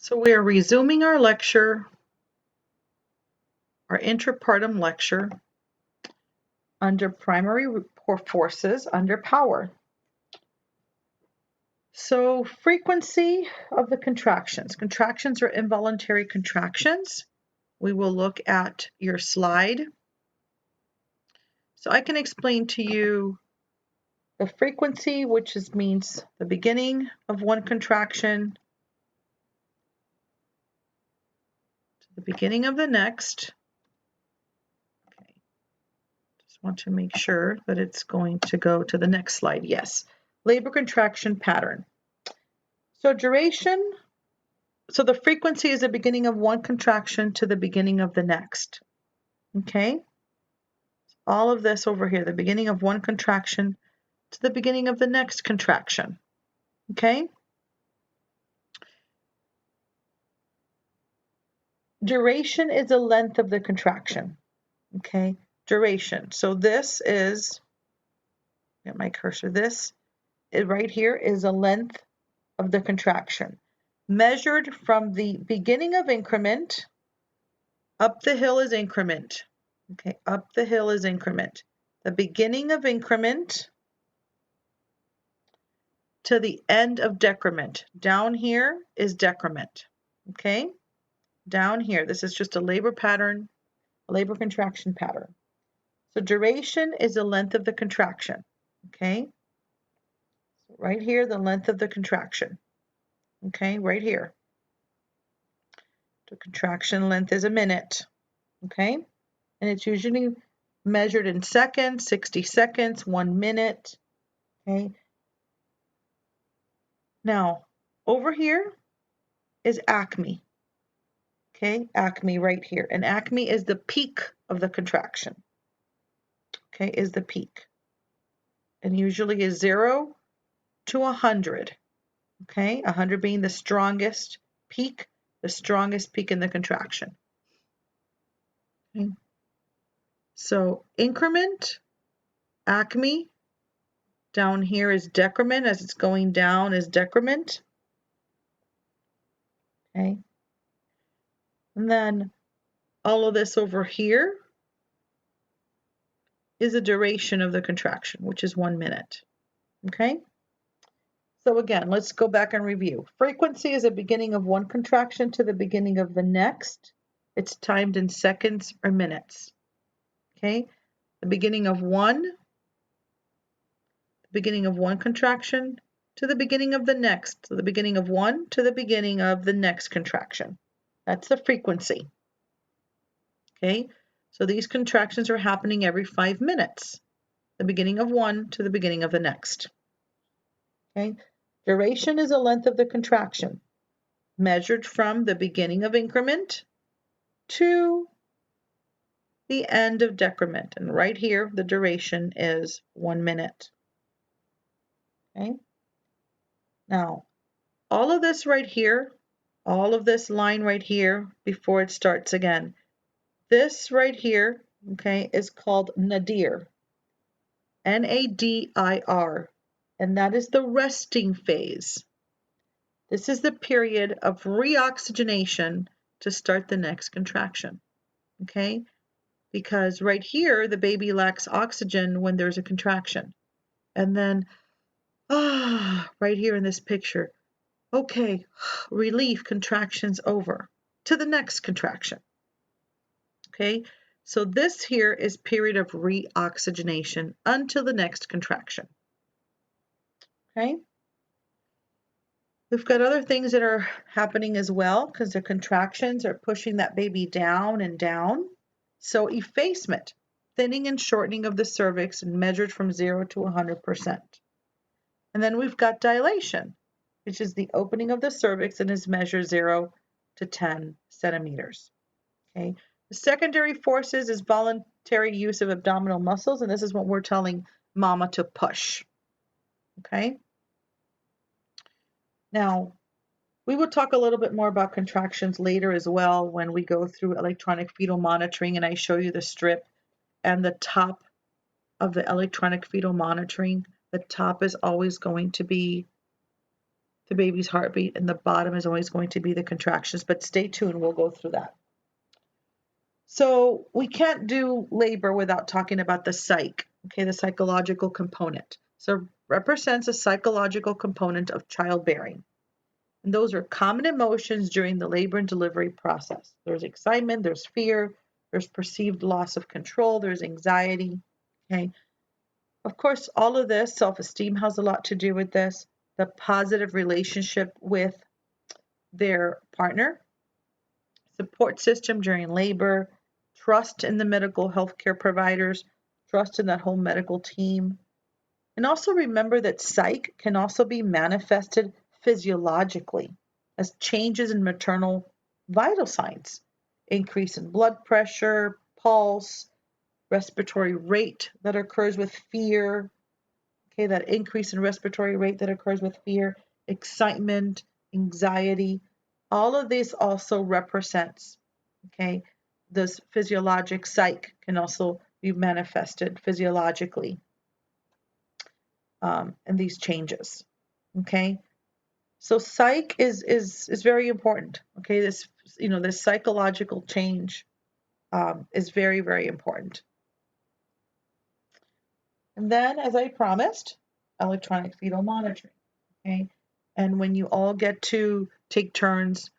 So we are resuming our lecture, our intrapartum lecture, under primary forces under power. So frequency of the contractions. Contractions are involuntary contractions. We will look at your slide. So I can explain to you the frequency, which means the beginning of one contraction to the beginning of the next. Okay. Just want to make sure that it's going to go to the next slide. Yes. Labor contraction pattern. So duration, so the frequency is the beginning of one contraction to the beginning of the next. Okay? All of this over here, the beginning of one contraction to the beginning of the next contraction. Okay? Duration is the length of the contraction. Okay? Duration. So this is, get my cursor, this right here is the length of the contraction. Measured from the beginning of increment, up the hill is increment. Okay, up the hill is increment. The beginning of increment to the end of decrement. Down here is decrement. Okay, down here, this is just a labor pattern, a labor contraction pattern. So duration is the length of the contraction. Okay, so right here, the length of the contraction. Okay, right here. The contraction length is a minute. Okay, and it's usually measured in seconds, 60 seconds, 1 minute. Okay. Now, over here is acme. Okay, acme right here. And acme is the peak of the contraction. Okay, is the peak. And usually is 0 to 100. Okay, 100 being the strongest peak, the strongest peak in the contraction. Okay. So increment, acme, down here is decrement, as it's going down is decrement. Okay. And then all of this over here is the duration of the contraction, which is 1 minute. Okay. So again, let's go back and review. Frequency is the beginning of one contraction to the beginning of the next. It's timed in seconds or minutes. Okay. The beginning of one contraction to the beginning of the next. So the beginning of one to the beginning of the next contraction. That's the frequency. Okay. So these contractions are happening every 5 minutes. The beginning of one to the beginning of the next. Okay. Duration is the length of the contraction, measured from the beginning of increment to the end of decrement. And right here, the duration is 1 minute. Okay. Now, all of this right here, all of this line right here, before it starts again, this right here, okay, is called nadir. N-A-D-I-R. And that is the resting phase. This is the period of reoxygenation to start the next contraction. Okay? Because right here, the baby lacks oxygen when there's a contraction. And then, right here in this picture, okay, relief, contraction's over, to the next contraction. Okay, so this here is period of reoxygenation until the next contraction. Okay, we've got other things that are happening as well because the contractions are pushing that baby down and down. So effacement, thinning and shortening of the cervix measured from 0 to 100%. And then we've got dilation, which is the opening of the cervix and is measured 0 to 10 centimeters. Okay. The secondary forces is voluntary use of abdominal muscles, and this is what we're telling mama to push. Okay. Now, we will talk a little bit more about contractions later as well when we go through electronic fetal monitoring and I show you the strip and the top of the electronic fetal monitoring. The top is always going to be the baby's heartbeat, and the bottom is always going to be the contractions, but stay tuned, we'll go through that. So we can't do labor without talking about the psych, okay, the psychological component. So represents a psychological component of childbearing. And those are common emotions during the labor and delivery process. There's excitement, there's fear, there's perceived loss of control, there's anxiety, okay? Of course, all of this, self-esteem has a lot to do with this, the positive relationship with their partner, support system during labor, trust in the medical healthcare providers, trust in that whole medical team. And also remember that psych can also be manifested physiologically as changes in maternal vital signs, increase in blood pressure, pulse, respiratory rate that occurs with fear, okay, that increase in respiratory rate that occurs with fear, excitement, anxiety, all of this also represents, okay, this physiologic psych can also be manifested physiologically in these changes, okay? So psych is very important, okay? This, this psychological change is very, very important. And then, as I promised, electronic fetal monitoring, okay? And when you all get to take turns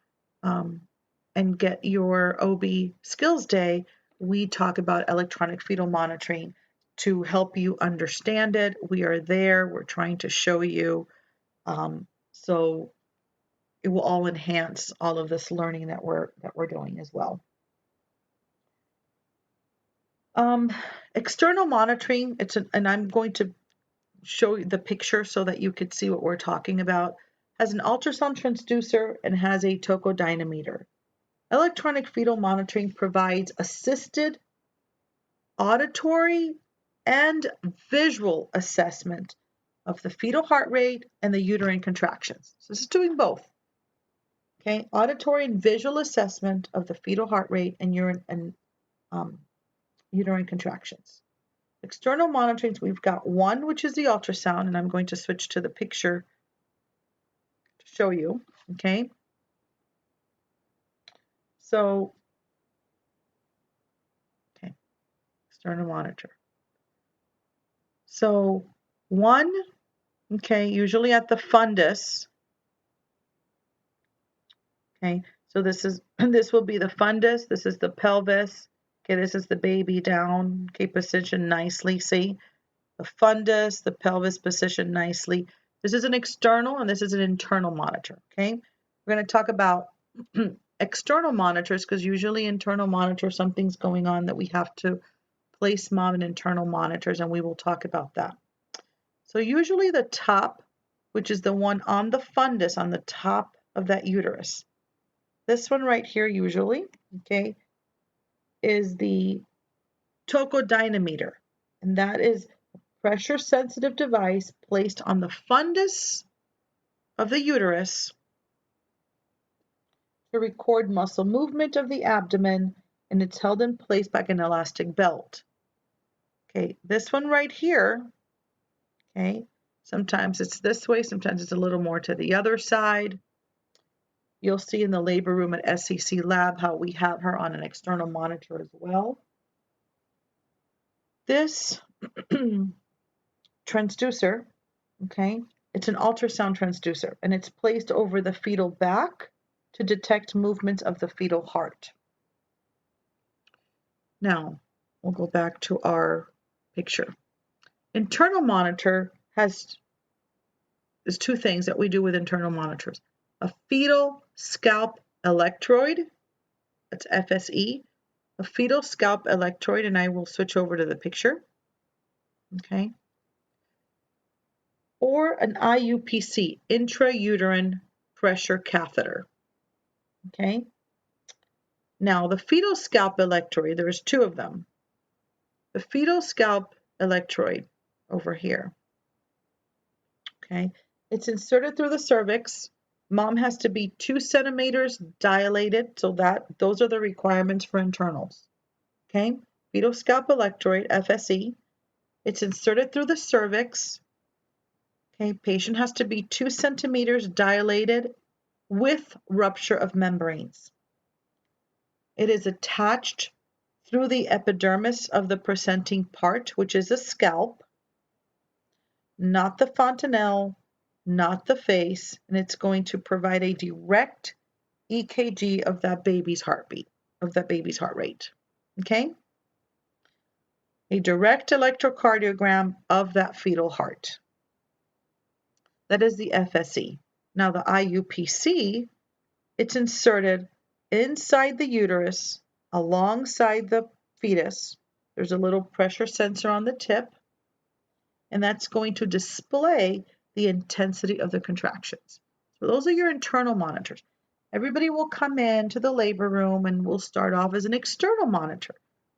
and get your OB skills day, we talk about electronic fetal monitoring to help you understand it. We are there. We're trying to show you. So it will all enhance all of this learning that we're doing as well. External monitoring, and I'm going to show you the picture so that you could see what we're talking about, has an ultrasound transducer and has a tokodynamometer. Electronic fetal monitoring provides assisted auditory and visual assessment of the fetal heart rate and the uterine contractions. So this is doing both. Okay, auditory and visual assessment of the fetal heart rate and uterine contractions. External monitoring, we've got one, which is the ultrasound, and I'm going to switch to the picture to show you, okay? So, okay, external monitor. So one, okay, usually at the fundus, okay, so this will be the fundus, this is the pelvis, okay, this is the baby down, okay, positioned nicely, see? The fundus, the pelvis positioned nicely. This is an external and this is an internal monitor, okay? We're going to talk about external monitors because usually internal monitor, something's going on that we have to place mom in internal monitors, and we will talk about that. So usually the top, which is the one on the fundus, on the top of that uterus, this one right here usually, okay, is the tokodynamometer, and that is pressure-sensitive device placed on the fundus of the uterus to record muscle movement of the abdomen, and it's held in place by an elastic belt. Okay, this one right here, okay, sometimes it's this way, sometimes it's a little more to the other side. You'll see in the labor room at SCC Lab how we have her on an external monitor as well. This transducer, okay, it's an ultrasound transducer, and it's placed over the fetal back to detect movements of the fetal heart. Now, we'll go back to our picture. Internal monitor is two things that we do with internal monitors. A fetal scalp electrode, that's FSE, a fetal scalp electrode, and I will switch over to the picture, okay? Or an IUPC, intrauterine pressure catheter, okay? Now, the fetal scalp electrode, there's two of them. The fetal scalp electrode over here, okay? It's inserted through the cervix. Mom has to be 2 centimeters dilated, so those are the requirements for internals, okay? Fetal scalp electrode, FSE. It's inserted through the cervix, Okay, patient has to be 2 centimeters dilated with rupture of membranes. It is attached through the epidermis of the presenting part, which is the scalp, not the fontanelle, not the face, and it's going to provide a direct EKG of that baby's heartbeat, of that baby's heart rate. Okay? A direct electrocardiogram of that fetal heart. That is the FSE. Now the IUPC, it's inserted inside the uterus alongside the fetus. There's a little pressure sensor on the tip, and that's going to display the intensity of the contractions. So those are your internal monitors. Everybody will come into the labor room and will start off as an external monitor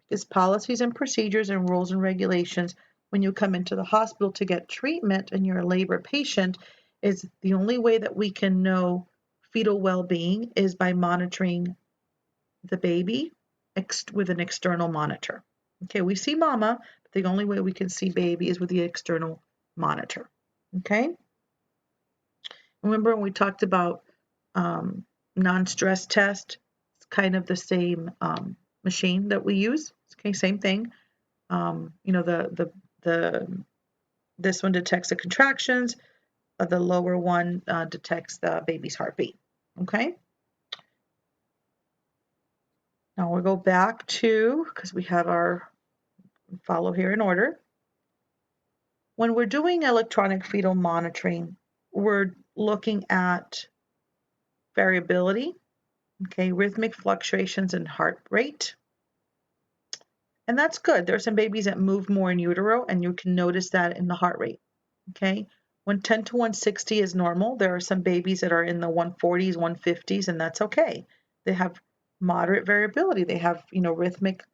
because policies and procedures and rules and regulations when you come into the hospital to get treatment and you're a labor patient is the only way that we can know fetal well-being is by monitoring the baby with an external monitor. Okay, we see mama, but the only way we can see baby is with the external monitor. Okay? Remember when we talked about non-stress test? It's kind of the same machine that we use. Okay, same thing. This one detects the contractions. The lower one detects the baby's heartbeat. Okay? Now we'll go back to, because we have our follow here in order. When we're doing electronic fetal monitoring, we're looking at variability, okay, rhythmic fluctuations in heart rate. And that's good. There are some babies that move more in utero, and you can notice that in the heart rate, okay? When 10 to 160 is normal, there are some babies that are in the 140s, 150s, and that's okay. They have moderate variability. They have, rhythmic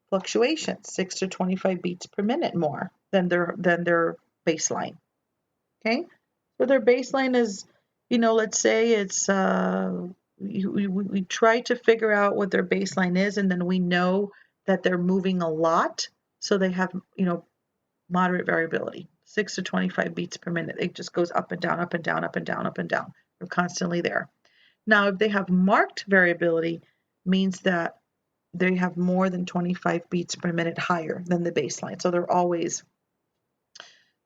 fluctuations, 6 to 25 beats per minute more than their baseline. Okay, so their baseline is, let's say it's we try to figure out what their baseline is, and then we know that they're moving a lot, so they have moderate variability, 6 to 25 beats per minute. It just goes up and down, up and down, up and down, up and down. They're constantly there. Now, if they have marked variability, means that they have more than 25 beats per minute higher than the baseline. So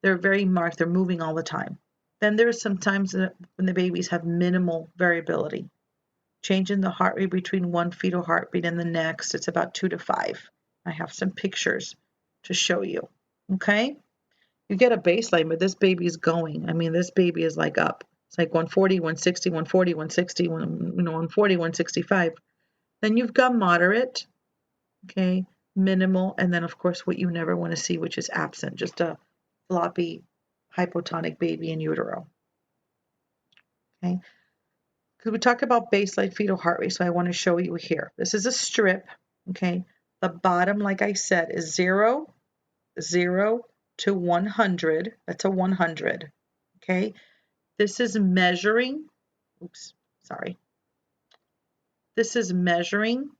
they're very marked. They're moving all the time. Then there's sometimes when the babies have minimal variability. Change in the heart rate between one fetal heartbeat and the next, it's about 2 to 5. I have some pictures to show you. Okay? You get a baseline, but this baby is going. I mean, this baby is like up. It's like 140, 160, 140, 160, 140, 165. Then you've got moderate, okay, minimal, and then of course what you never want to see, which is absent, just a floppy hypotonic baby in utero. Okay, because we talk about baseline fetal heart rate, so I want to show you here. This is a strip, okay? The bottom, like I said, is 0 to 100. That's a 100, okay? This is measuring, This is measuring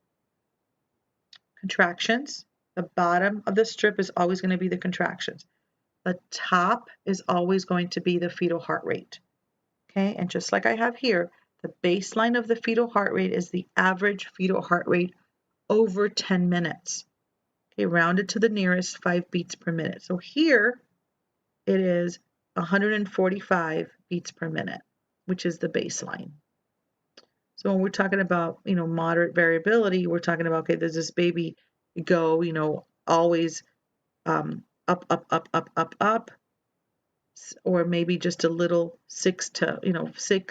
contractions. The bottom of the strip is always going to be the contractions. The top is always going to be the fetal heart rate. Okay, and just like I have here, the baseline of the fetal heart rate is the average fetal heart rate over 10 minutes. Okay, rounded to the nearest 5 beats per minute. So here it is 145 beats per minute, which is the baseline. So when we're talking about, moderate variability, we're talking about, okay, does this baby go, always up, up, up, up, up, up, or maybe just a little 6,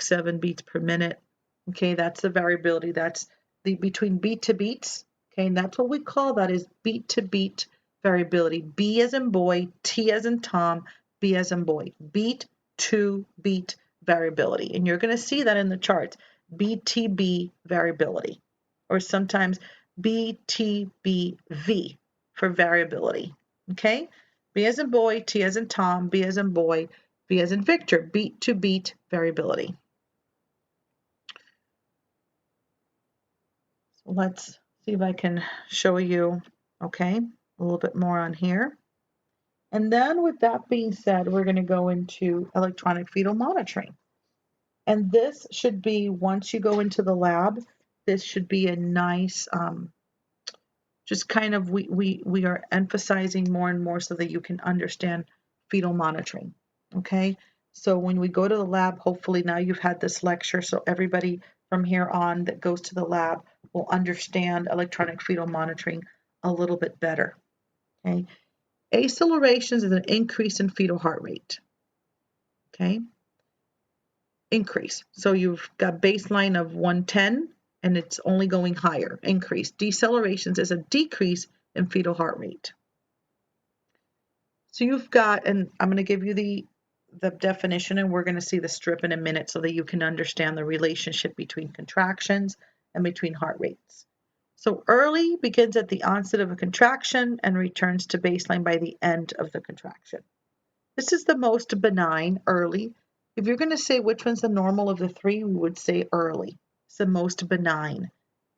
7 beats per minute. Okay, that's the variability. That's the between beat to beats. Okay, and that's what we call that is beat to beat variability. B as in boy, T as in Tom, B as in boy. Beat to beat variability. And you're going to see that in the charts. BTB variability, or sometimes BTBV for variability. Okay? B as in boy, T as in Tom, B as in boy, V as in Victor, beat to beat variability. So let's see if I can show you, okay, a little bit more on here. And then with that being said, we're going to go into electronic fetal monitoring. And this should be, once you go into the lab, this should be a nice, just kind of, we are emphasizing more and more so that you can understand fetal monitoring, okay? So when we go to the lab, hopefully now you've had this lecture, so everybody from here on that goes to the lab will understand electronic fetal monitoring a little bit better, okay? Accelerations is an increase in fetal heart rate, okay? Increase. So you've got baseline of 110 and it's only going higher, increase. Decelerations is a decrease in fetal heart rate. So you've got, and I'm going to give you the definition, and we're going to see the strip in a minute so that you can understand the relationship between contractions and between heart rates. So early begins at the onset of a contraction and returns to baseline by the end of the contraction. This is the most benign, early. If you're going to say which one's the normal of the three, we would say early. It's the most benign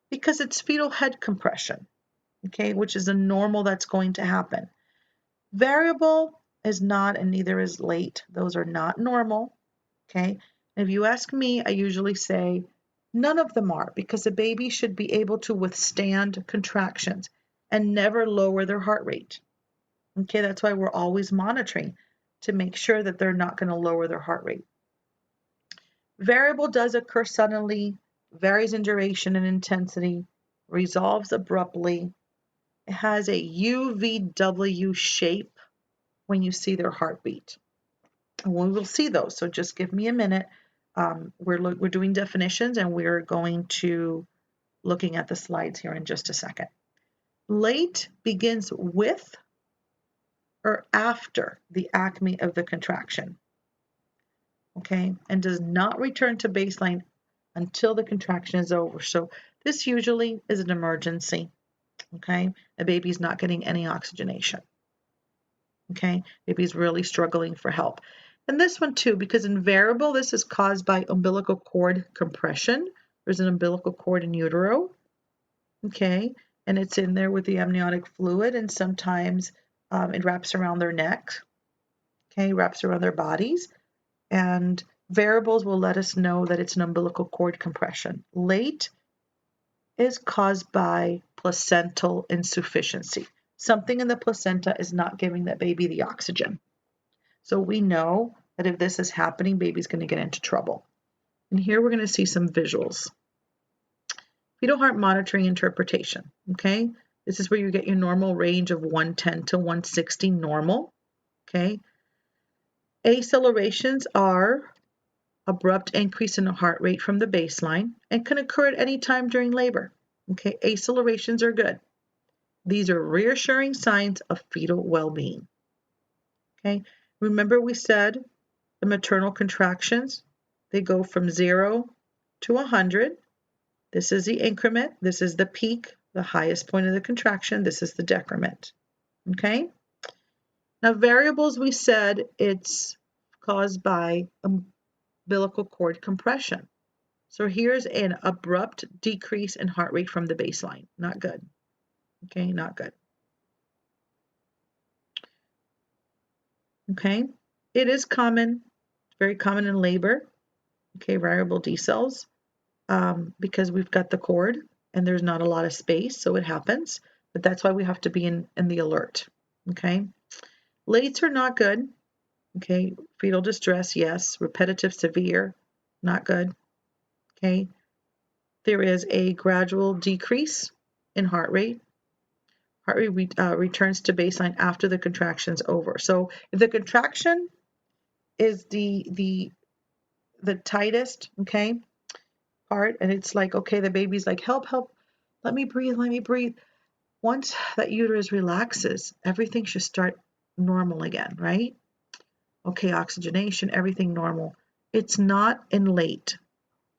because it's fetal head compression, okay, which is a normal that's going to happen. Variable is not, and neither is late. Those are not normal, okay? And if you ask me, I usually say none of them are, because a baby should be able to withstand contractions and never lower their heart rate. Okay, that's why we're always monitoring to make sure that they're not going to lower their heart rate. Variable does occur suddenly, varies in duration and intensity, resolves abruptly. It has a UVW shape when you see their heartbeat. And we will see those, so just give me a minute. We're doing definitions and we're going to looking at the slides here in just a second. Late begins with or after the acme of the contraction, okay, and does not return to baseline until the contraction is over. So this usually is an emergency, okay? A baby's not getting any oxygenation, okay? Baby's really struggling for help. And this one too, because in variable, this is caused by umbilical cord compression. There's an umbilical cord in utero, okay? And it's in there with the amniotic fluid, and sometimes it wraps around their neck, okay? Wraps around their bodies. And variables will let us know that it's an umbilical cord compression. Late is caused by placental insufficiency. Something in the placenta is not giving that baby the oxygen. So we know that if this is happening, baby's going to get into trouble. And here we're going to see some visuals. Fetal heart monitoring interpretation, okay? This is where you get your normal range of 110 to 160 normal, okay? Accelerations are abrupt increase in the heart rate from the baseline and can occur at any time during labor. Okay, accelerations are good. These are reassuring signs of fetal well-being. Okay, remember we said the maternal contractions, they go from 0 to 100. This is the increment. This is the peak, the highest point of the contraction. This is the decrement. Okay, now variables, we said it's caused by umbilical cord compression. So here's an abrupt decrease in heart rate from the baseline. Not good. Okay, not good. Okay, it is common, very common in labor. Okay, variable decels, because we've got the cord and there's not a lot of space, so it happens. But that's why we have to be in the alert. Okay, lates are not good. Okay, fetal distress, yes. Repetitive severe, not good. Okay, there is a gradual decrease in heart rate. Heart rate returns to baseline after the contraction's over. So if the contraction is the tightest, okay, part, and it's like, okay, the baby's like, help, help, let me breathe. Once that uterus relaxes, everything should start normal again, right? Okay, oxygenation, everything normal. It's not in late.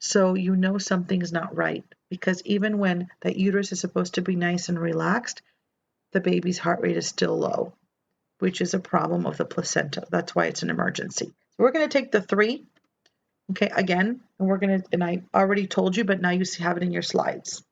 So you know something's not right, because even when that uterus is supposed to be nice and relaxed, the baby's heart rate is still low, which is a problem of the placenta. That's why it's an emergency. So we're going to take the 3, okay, again, and I already told you, but now you have it in your slides.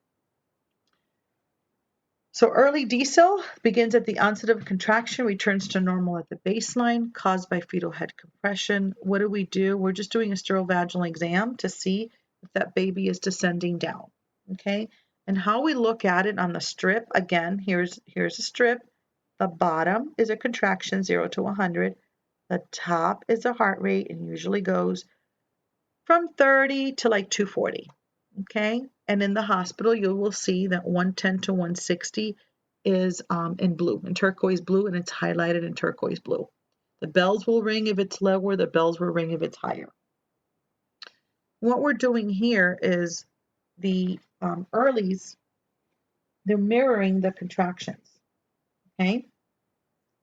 So early decel begins at the onset of contraction, returns to normal at the baseline, caused by fetal head compression. What do? We're just doing a sterovaginal exam to see if that baby is descending down, okay? And how we look at it on the strip, again, here's a strip. The bottom is a contraction, 0 to 100. The top is a heart rate and usually goes from 30 to like 240. Okay, and in the hospital, you will see that 110 to 160 is in blue, in turquoise blue, and it's highlighted in turquoise blue. The bells will ring if it's lower, the bells will ring if it's higher. What we're doing here is the earlies, they're mirroring the contractions, okay?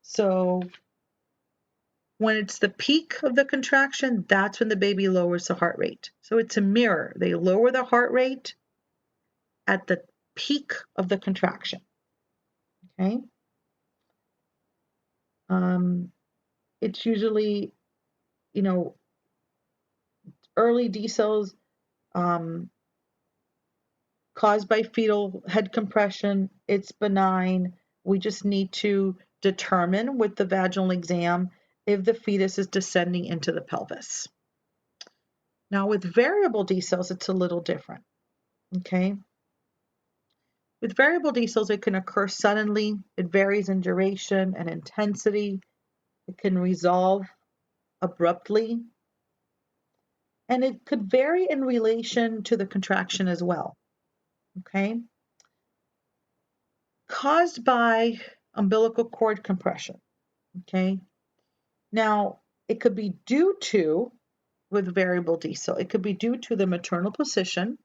So when it's the peak of the contraction, that's when the baby lowers the heart rate. So it's a mirror. They lower the heart rate at the peak of the contraction. Okay. It's usually, early decels caused by fetal head compression. It's benign. We just need to determine with the vaginal exam if the fetus is descending into the pelvis. Now, with variable decels, it's a little different. Okay. With variable decels, it can occur suddenly. It varies in duration and intensity. It can resolve abruptly. And it could vary in relation to the contraction as well. Okay. Caused by umbilical cord compression. Okay. Now, it could be due to, with variable decel, it could be due to the maternal position,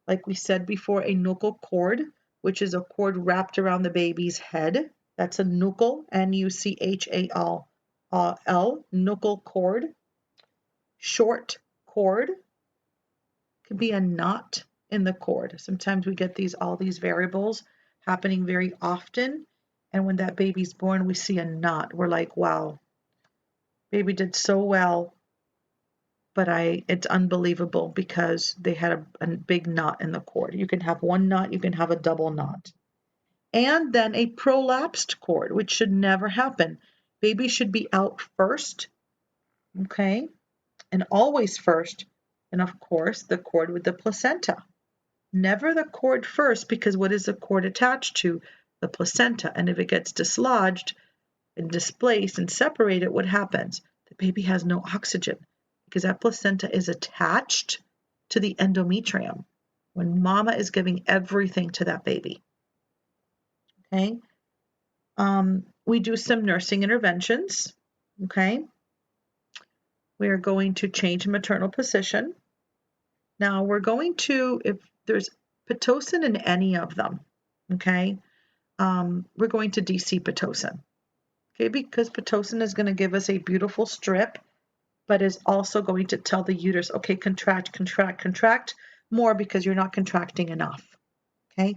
like we said before, a nuchal cord, which is a cord wrapped around the baby's head. That's a nuchal, N-U-C-H-A-L, nuchal cord. Short cord could be a knot in the cord. Sometimes we get all these variables happening very often, and when that baby's born, we see a knot. We're like, wow, baby did so well, but it's unbelievable because they had a big knot in the cord. You can have one knot, you can have a double knot. And then a prolapsed cord, which should never happen. Baby should be out first, okay, and always first. And of course, the cord with the placenta. Never the cord first, because what is the cord attached to? The placenta. And if it gets dislodged and displaced and separated, what happens? The baby has no oxygen because that placenta is attached to the endometrium when mama is giving everything to that baby. Okay. We do some nursing interventions. Okay. We are going to change maternal position. Now we're going to, if there's Pitocin in any of them, okay, we're going to DC Pitocin, okay, because Pitocin is going to give us a beautiful strip, but is also going to tell the uterus, okay, contract, contract, contract more because you're not contracting enough, okay.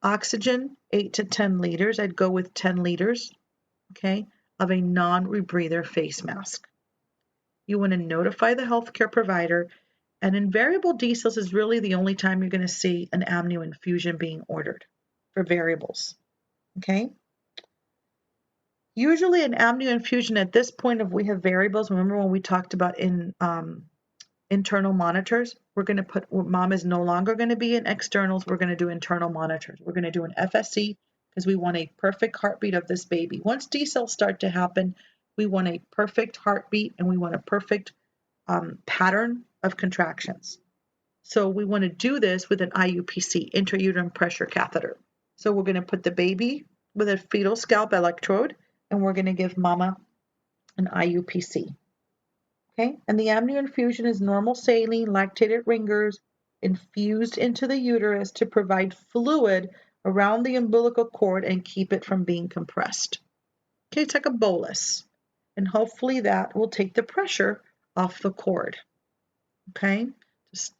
Oxygen, 8 to 10 liters. I'd go with 10 liters, okay, of a non-rebreather face mask. You want to notify the healthcare provider. And in variable decels is really the only time you're going to see an amnio infusion being ordered for variables, okay? Usually an amnio infusion at this point, if we have variables, remember when we talked about in internal monitors, we're going to put, mom is no longer going to be in externals, we're going to do internal monitors. We're going to do an FSC because we want a perfect heartbeat of this baby. Once decels start to happen, we want a perfect heartbeat and we want a perfect pattern of contractions. So we want to do this with an IUPC, intrauterine pressure catheter. So we're going to put the baby with a fetal scalp electrode, and we're going to give mama an IUPC. Okay, and the amnio infusion is normal saline, lactated ringers, infused into the uterus to provide fluid around the umbilical cord and keep it from being compressed. Okay, it's like a bolus, and hopefully that will take the pressure off the cord. Okay,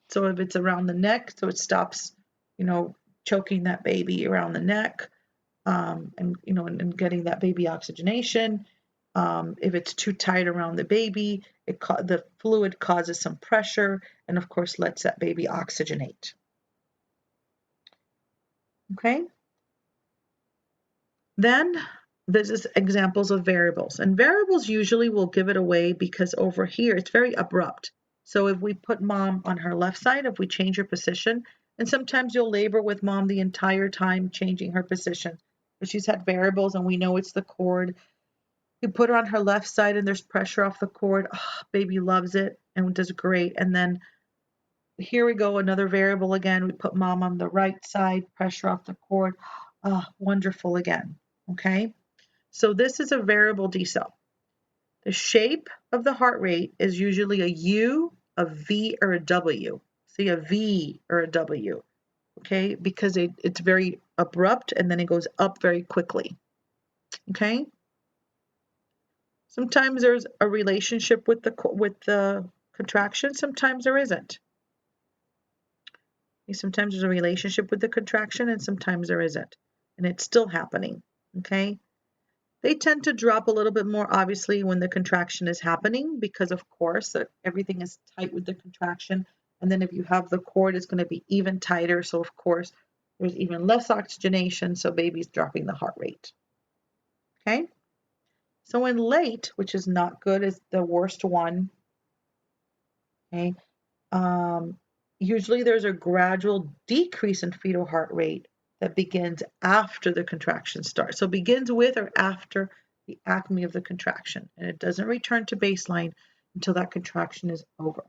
so if it's around the neck, so it stops, choking that baby around the neck, and getting that baby oxygenation. If it's too tight around the baby, the fluid causes some pressure and of course lets that baby oxygenate. Okay. Then this is examples of variables, and variables usually will give it away because over here it's very abrupt. So if we put mom on her left side, if we change her position, and sometimes you'll labor with mom the entire time changing her position. But she's had variables and we know it's the cord. You put her on her left side and there's pressure off the cord. Oh, baby loves it and does great. And then here we go, another variable again. We put mom on the right side, pressure off the cord. Oh, wonderful again. Okay. So this is a variable decel. The shape of the heart rate is usually a U, a V, or a W. See, a V or a W, okay? Because it's very abrupt and then it goes up very quickly, okay? Sometimes there's a relationship with the contraction, sometimes there isn't. Sometimes there's a relationship with the contraction and sometimes there isn't. And it's still happening, okay? They tend to drop a little bit more, obviously, when the contraction is happening because, of course, everything is tight with the contraction. And then if you have the cord, it's going to be even tighter. So, of course, there's even less oxygenation. So baby's dropping the heart rate. Okay. So in late, which is not good, is the worst one. Okay. Usually there's a gradual decrease in fetal heart rate that begins after the contraction starts. So it begins with or after the acme of the contraction, and it doesn't return to baseline until that contraction is over.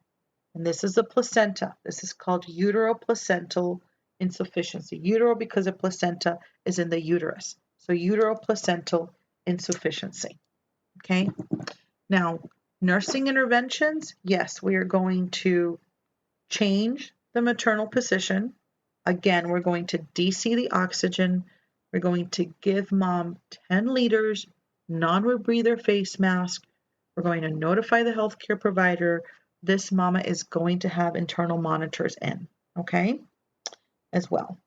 And this is the placenta. This is called uteroplacental insufficiency. Utero because the placenta is in the uterus. So uteroplacental insufficiency. Okay. Now, nursing interventions, yes, we are going to change the maternal position. Again, we're going to DC the oxygen. We're going to give mom 10 liters, non-rebreather face mask. We're going to notify the healthcare provider. This mama is going to have internal monitors in, okay, as well.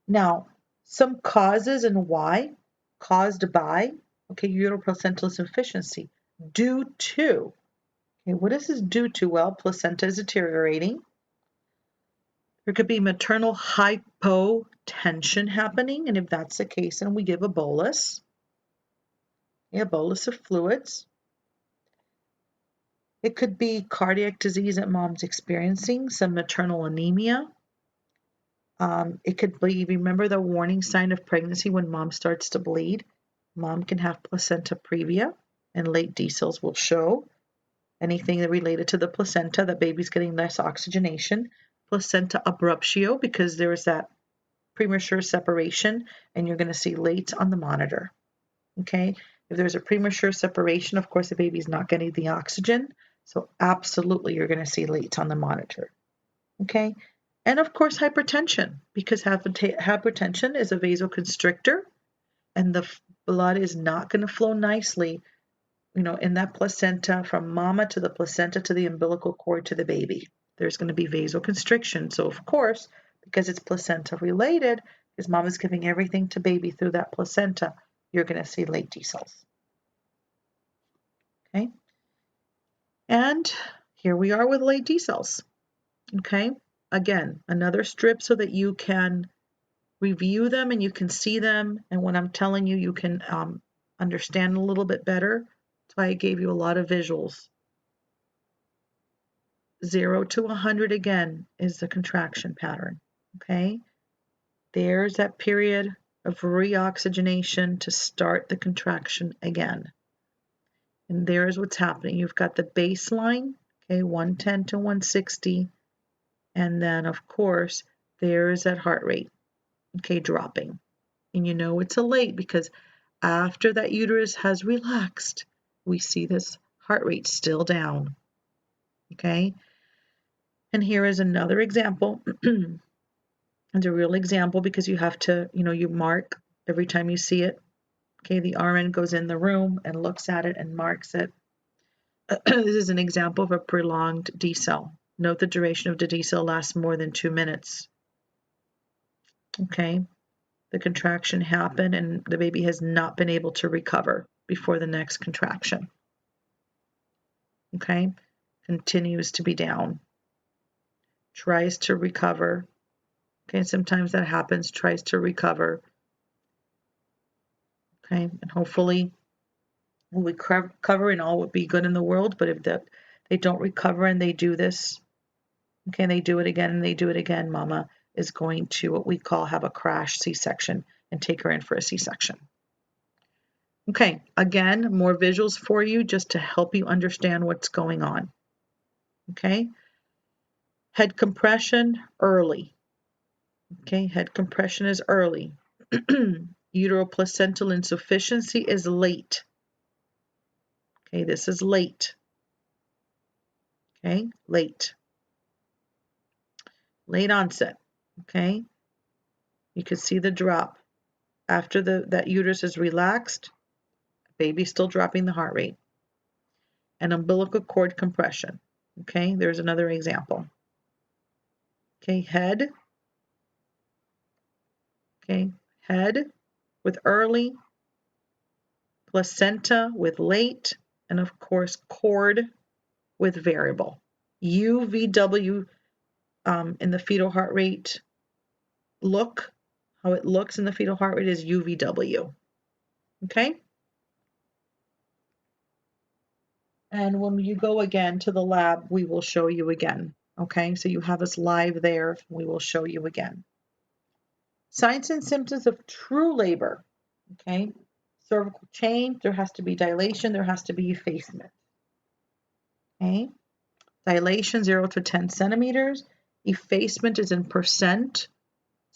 Now, some causes and why. Caused by, okay, uteroplacental insufficiency. Due to, okay, what is this due to? Well, placenta is deteriorating. There could be maternal hypotension happening, and if that's the case, then we give a bolus of fluids. It could be cardiac disease that mom's experiencing, some maternal anemia. It could be, remember the warning sign of pregnancy when mom starts to bleed. Mom can have placenta previa, and late decels will show anything related to the placenta, that baby's getting less oxygenation. Placenta abruptio, because there is that premature separation, and you're going to see late on the monitor. Okay, if there's a premature separation, of course the baby's not getting the oxygen, so absolutely you're going to see late on the monitor. Okay, and of course hypertension, because hypertension is a vasoconstrictor and the blood is not going to flow nicely, in that placenta from mama to the placenta to the umbilical cord to the baby. There's going to be vasoconstriction. So of course, because it's placenta related, because mama's giving everything to baby through that placenta, you're going to see late decels. Okay. And here we are with late decels. Okay. Again, another strip so that you can review them and you can see them. And when I'm telling you, you can understand a little bit better. That's why I gave you a lot of visuals. 0 to 100 again is the contraction pattern, okay? There's that period of reoxygenation to start the contraction again. And there's what's happening. You've got the baseline, okay, 110 to 160. And then, of course, there's that heart rate, okay, dropping. And you know it's a late because after that uterus has relaxed, we see this heart rate still down, okay? And here is another example. It's a real example because you have to, you mark every time you see it. Okay, the RN goes in the room and looks at it and marks it. This is an example of a prolonged decel. Note the duration of the decel lasts more than 2 minutes. Okay, the contraction happened and the baby has not been able to recover before the next contraction. Okay, continues to be down. Tries to recover. Okay, sometimes that happens, tries to recover. Okay, and hopefully when we recover and all will be good in the world, but if they don't recover and they do this, okay, and they do it again and they do it again, mama is going to what we call have a crash C-section and take her in for a C-section. Okay, again, more visuals for you just to help you understand what's going on. Okay, head compression early. Okay, head compression is early. Uteroplacental insufficiency is late. Okay, this is late. Okay, late. Late onset. Okay, you can see the drop. After that uterus is relaxed, baby's still dropping the heart rate. And umbilical cord compression. Okay, there's another example. Okay, head. Okay, head with early, placenta with late, and of course cord with variable. UVW in the fetal heart rate look, how it looks in the fetal heart rate is UVW. Okay? And when you go again to the lab, we will show you again. Okay? So you have us live there. We will show you again. Signs and symptoms of true labor. Okay? Cervical chain, there has to be dilation, there has to be effacement. Okay? Dilation 0 to 10 centimeters. Effacement is in percent,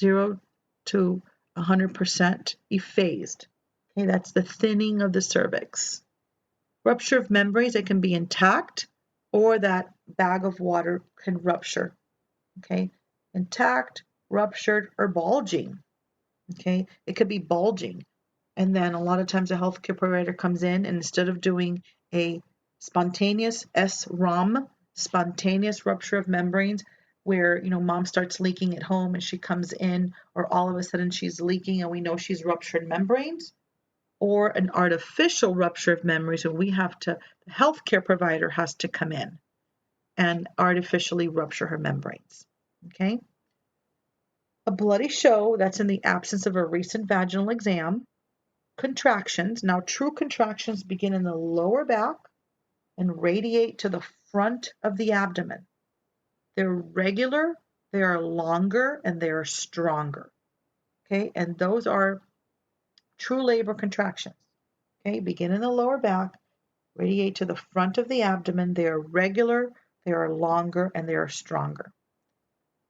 0 to 100% effaced. Okay, that's the thinning of the cervix. Rupture of membranes, it can be intact or that bag of water can rupture. Okay, intact, ruptured, or bulging. Okay, it could be bulging. And then a lot of times a healthcare provider comes in and instead of doing a spontaneous SROM, spontaneous rupture of membranes, where mom starts leaking at home and she comes in, or all of a sudden she's leaking and we know she's ruptured membranes, or an artificial rupture of membranes, and the healthcare provider has to come in and artificially rupture her membranes. Okay. A bloody show, that's in the absence of a recent vaginal exam. Contractions. Now, true contractions begin in the lower back and radiate to the front of the abdomen. They're regular, they are longer, and they are stronger. Okay, and those are true labor contractions. Okay, begin in the lower back, radiate to the front of the abdomen. They are regular, they are longer, and they are stronger.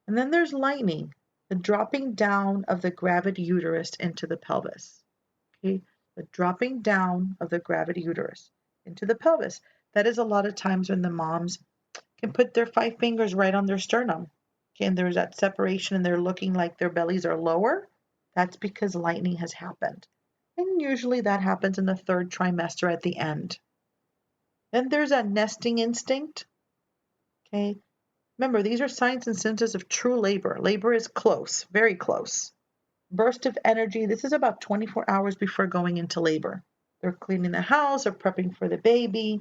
And then there's lightning, the dropping down of the gravid uterus into the pelvis. Okay, the dropping down of the gravid uterus into the pelvis. That is a lot of times when the moms can put their 5 fingers right on their sternum. Okay, and there's that separation and they're looking like their bellies are lower. That's because lightning has happened. And usually that happens in the 3rd trimester at the end. Then there's that nesting instinct. Okay, remember, these are signs and symptoms of true labor. Labor is close, very close. Burst of energy, this is about 24 hours before going into labor. They're cleaning the house or prepping for the baby.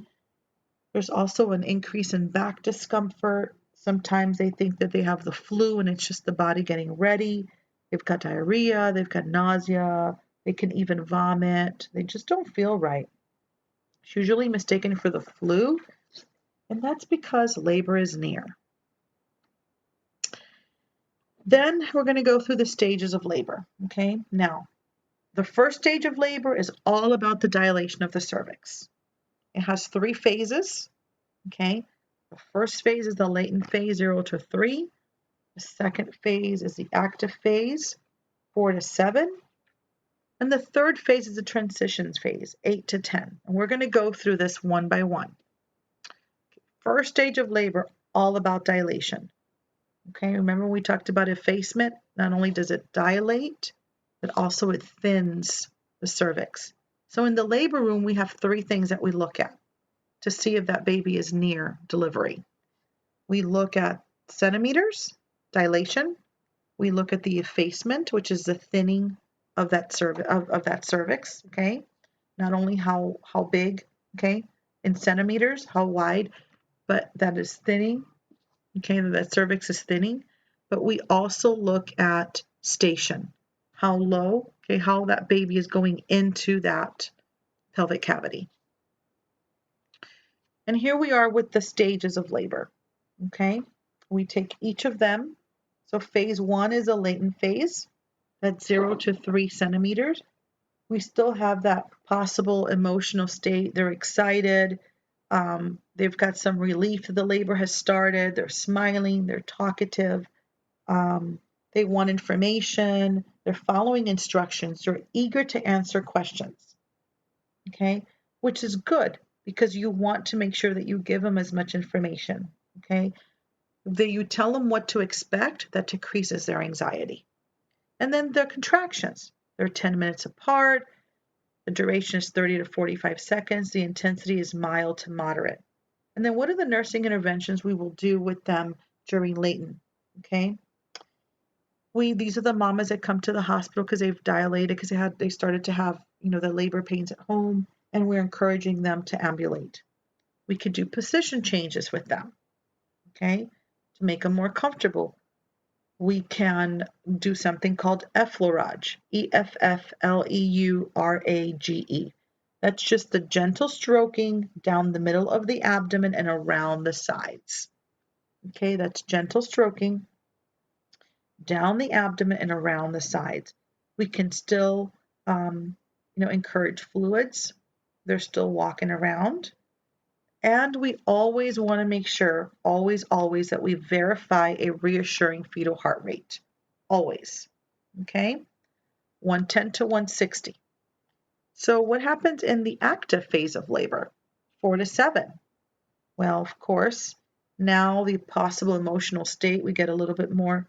There's also an increase in back discomfort. Sometimes they think that they have the flu and it's just the body getting ready. They've got diarrhea, they've got nausea, they can even vomit. They just don't feel right. It's usually mistaken for the flu, and that's because labor is near. Then we're going to go through the stages of labor. Okay, now the first stage of labor is all about the dilation of the cervix. It has 3 phases. Okay, the first phase is the latent phase, 0 to 3. The second phase is the active phase, 4 to 7. And the third phase is the transitions phase, 8 to 10. And we're going to go through this one by one. First stage of labor, all about dilation. Okay, remember we talked about effacement. Not only does it dilate, but also it thins the cervix. So in the labor room, we have 3 things that we look at to see if that baby is near delivery. We look at centimeters, dilation. We look at the effacement, which is the thinning of that cervix, okay? Not only how big, okay, in centimeters, how wide, but that is thinning, okay, that cervix is thinning. But we also look at station, how low, okay, how that baby is going into that pelvic cavity. And here we are with the stages of labor, okay? We take each of them. So phase 1 is a latent phase. That's 0 to 3 centimeters. We still have that possible emotional state. They're excited. They've got some relief that the labor has started. They're smiling. They're talkative. They want information. They're following instructions. They're eager to answer questions, okay? Which is good because you want to make sure that you give them as much information, okay? That you tell them what to expect, that decreases their anxiety. And then the contractions. They're 10 minutes apart. The duration is 30 to 45 seconds. The intensity is mild to moderate. And then what are the nursing interventions we will do with them during latent, okay? These are the mamas that come to the hospital because they've dilated, because they started to have, the labor pains at home, and we're encouraging them to ambulate. We could do position changes with them, okay, to make them more comfortable. We can do something called effleurage, Effleurage. That's just the gentle stroking down the middle of the abdomen and around the sides. Okay, that's gentle stroking down the abdomen and around the sides. We can still, encourage fluids. They're still walking around. And we always want to make sure, always, that we verify a reassuring fetal heart rate. Always. Okay? 110 to 160. So what happens in the active phase of labor? 4 to 7. Well, of course, now the possible emotional state, we get a little bit more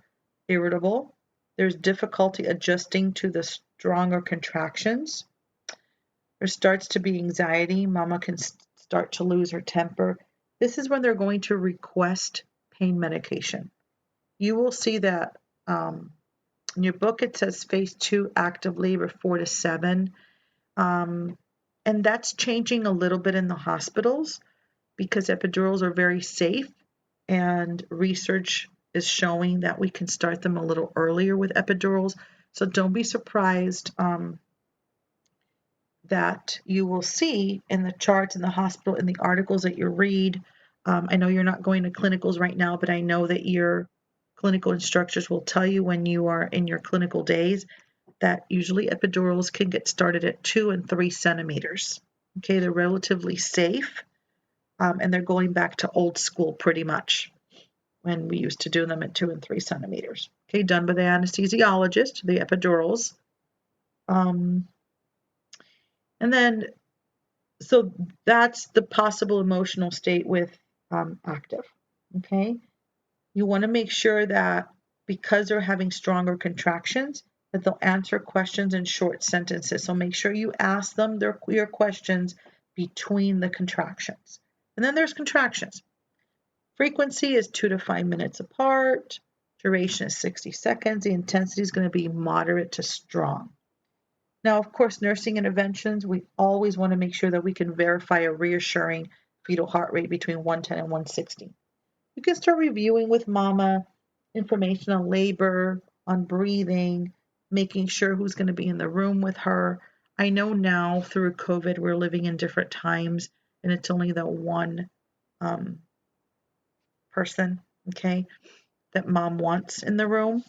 irritable. There's difficulty adjusting to the stronger contractions. There starts to be anxiety. Mama can start to lose her temper. This is when they're going to request pain medication. You will see that in your book it says phase 2 active labor 4 to 7. And that's changing a little bit in the hospitals because epidurals are very safe, and research is showing that we can start them a little earlier with epidurals. So don't be surprised that you will see in the charts in the hospital, in the articles that you read. I know you're not going to clinicals right now, but I know that your clinical instructors will tell you when you are in your clinical days that usually epidurals can get started at 2 and 3 centimeters. Okay, they're relatively safe, and they're going back to old school pretty much when we used to do them at 2 and 3 centimeters. Okay, done by the anesthesiologist, the epidurals. And then, so that's the possible emotional state with active. Okay, you want to make sure that because they're having stronger contractions, that they'll answer questions in short sentences. So make sure you ask them your questions between the contractions. And then there's contractions. Frequency is 2 to 5 minutes apart. Duration is 60 seconds. The intensity is going to be moderate to strong. Now, of course, nursing interventions, we always want to make sure that we can verify a reassuring fetal heart rate between 110 and 160. You can start reviewing with mama information on labor, on breathing, making sure who's going to be in the room with her. I know now through COVID, we're living in different times, and it's only the one person, okay, that mom wants in the room.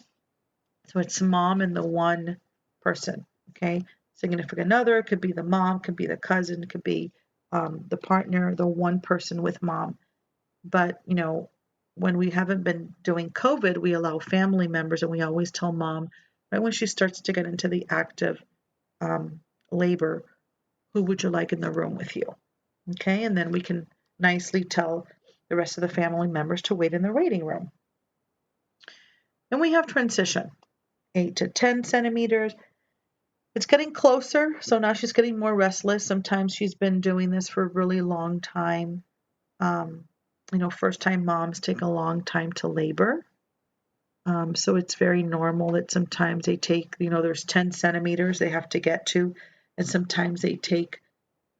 So it's mom and the one person, okay? Significant other, could be the mom, could be the cousin, could be the partner, the one person with mom. But, when we haven't been doing COVID, we allow family members, and we always tell mom, right when she starts to get into the active labor, who would you like in the room with you? Okay, and then we can nicely tell the rest of the family members to wait in the waiting room. Then we have transition, 8 to 10 centimeters. It's getting closer, so now she's getting more restless. Sometimes she's been doing this for a really long time. First-time moms take a long time to labor. So it's very normal that sometimes they take, there's 10 centimeters they have to get to, and sometimes they take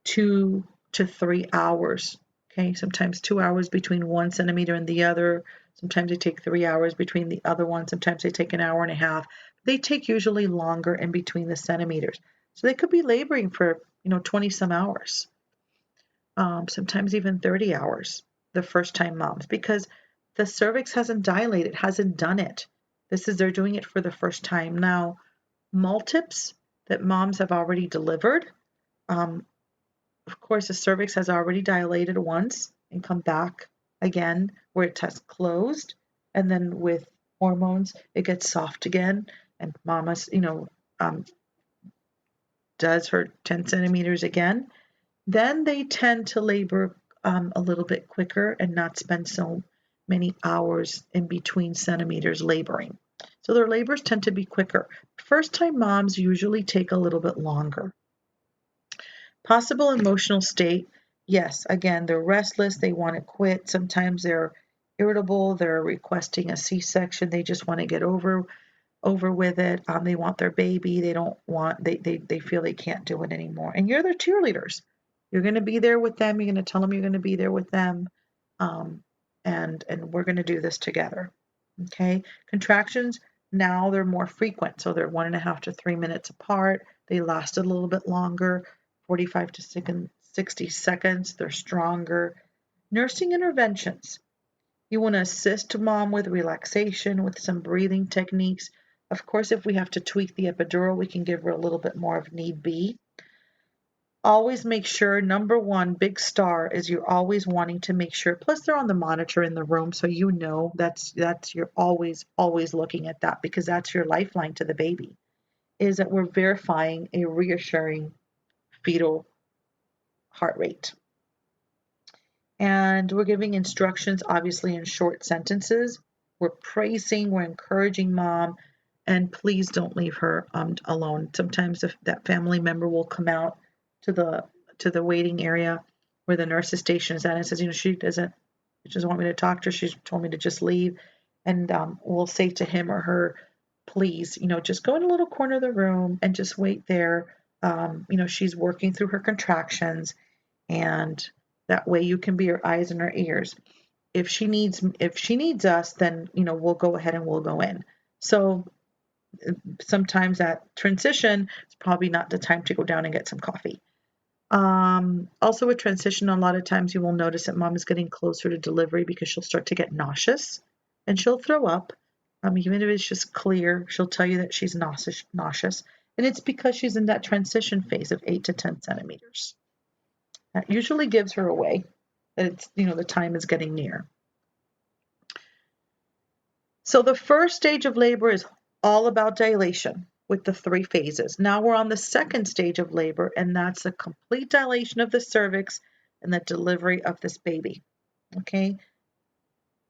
2 to 3 hours. Okay, sometimes 2 hours between 1 centimeter and the other, Sometimes they take 3 hours between the other one. Sometimes they take an hour and a half. They take usually longer in between the centimeters. So they could be laboring for, 20 some hours, sometimes even 30 hours, the first time moms, because the cervix hasn't dilated, hasn't done it. They're doing it for the first time. Now, multips that moms have already delivered, of course, the cervix has already dilated once and come back again where it has closed. And then with hormones, it gets soft again. And mama's, does her 10 centimeters again. Then they tend to labor a little bit quicker and not spend so many hours in between centimeters laboring. So their labors tend to be quicker. First time moms usually take a little bit longer. Possible emotional state, yes, again, they're restless, they want to quit. Sometimes they're irritable, they're requesting a C-section, they just want to get over with it. They want their baby, they feel they can't do it anymore. And you're their cheerleaders. You're going to be there with them, you're going to tell them you're going to be there with them, and we're going to do this together. Okay, contractions, now they're more frequent, so they're 1.5 to 3 minutes apart. They last a little bit longer, 45 to 60 seconds. They're stronger. Nursing interventions. You want to assist mom with relaxation, with some breathing techniques. Of course, if we have to tweak the epidural, we can give her a little bit more if need be. Always make sure, number one, big star is you're always wanting to make sure, plus they're on the monitor in the room, so that's you're always looking at that, because that's your lifeline to the baby, is that we're verifying a reassuring fetal heart rate. And we're giving instructions, obviously, in short sentences. We're praising, we're encouraging mom, and please don't leave her alone. Sometimes if that family member will come out to the waiting area where the nurse's station is at and says, she doesn't want me to talk to her. She's told me to just leave. And we'll say to him or her, please, just go in a little corner of the room and just wait there. She's working through her contractions, and that way you can be her eyes and her ears. If she needs us, then we'll go ahead and we'll go in. So sometimes that transition is probably not the time to go down and get some coffee. Also with transition, a lot of times you will notice that mom is getting closer to delivery because she'll start to get nauseous and she'll throw up. Even if it's just clear, she'll tell you that she's nauseous. And it's because she's in that transition phase of 8 to 10 centimeters. That usually gives her away that it's, the time is getting near. So the first stage of labor is all about dilation with the 3 phases. Now we're on the second stage of labor, and that's the complete dilation of the cervix and the delivery of this baby. Okay.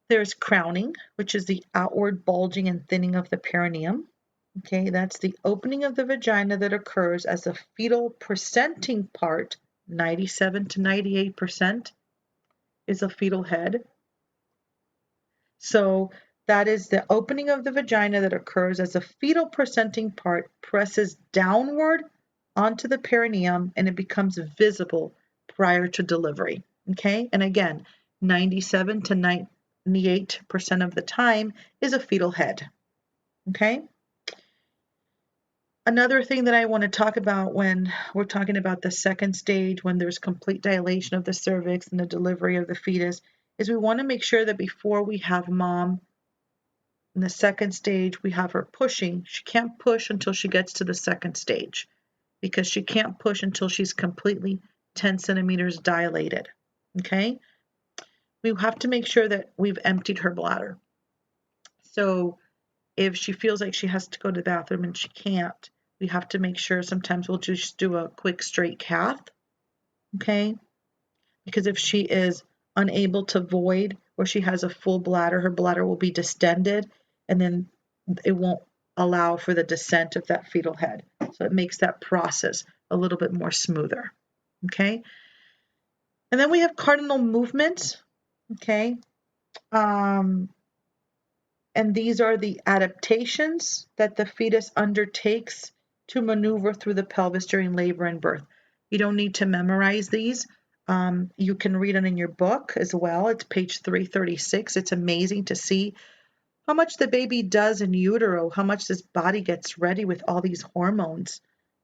There's crowning, which is the outward bulging and thinning of the perineum. Okay, that's the opening of the vagina that occurs as the fetal presenting part, 97 to 98%, is a fetal head. So that is the opening of the vagina that occurs as the fetal presenting part presses downward onto the perineum and it becomes visible prior to delivery. Okay, and again, 97 to 98% of the time is a fetal head. Okay. Another thing that I want to talk about when we're talking about the second stage, when there's complete dilation of the cervix and the delivery of the fetus, is we want to make sure that before we have mom in the second stage, we have her pushing. She can't push until she gets to the second stage because she can't push until she's completely 10 centimeters dilated. Okay? We have to make sure that we've emptied her bladder. So if she feels like she has to go to the bathroom and she can't, we have to make sure sometimes we'll just do a quick straight cath, okay? Because if she is unable to void or she has a full bladder, her bladder will be distended and then it won't allow for the descent of that fetal head. So it makes that process a little bit more smoother, okay? And then we have cardinal movements, okay? And these are the adaptations that the fetus undertakes to maneuver through the pelvis during labor and birth. You don't need to memorize these. You can read it in your book as well. It's page 336. It's amazing to see how much the baby does in utero, how much this body gets ready with all these hormones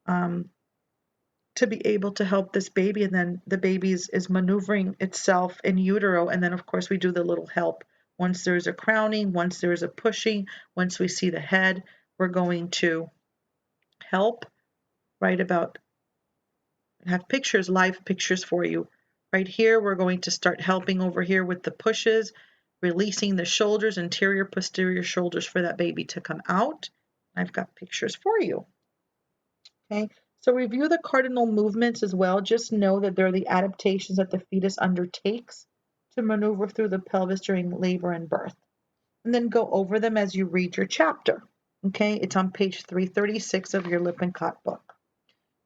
to be able to help this baby. And then the baby is maneuvering itself in utero. And then, of course, we do the little help. Once there's a crowning, once there's a pushing, once we see the head, we're going to help, right, about have pictures, live pictures for you. Right here, we're going to start helping over here with the pushes, releasing the shoulders, anterior, posterior shoulders for that baby to come out. I've got pictures for you. Okay, so review the cardinal movements as well. Just know that they're the adaptations that the fetus undertakes to maneuver through the pelvis during labor and birth. And then go over them as you read your chapter. Okay, it's on page 336 of your Lippincott book.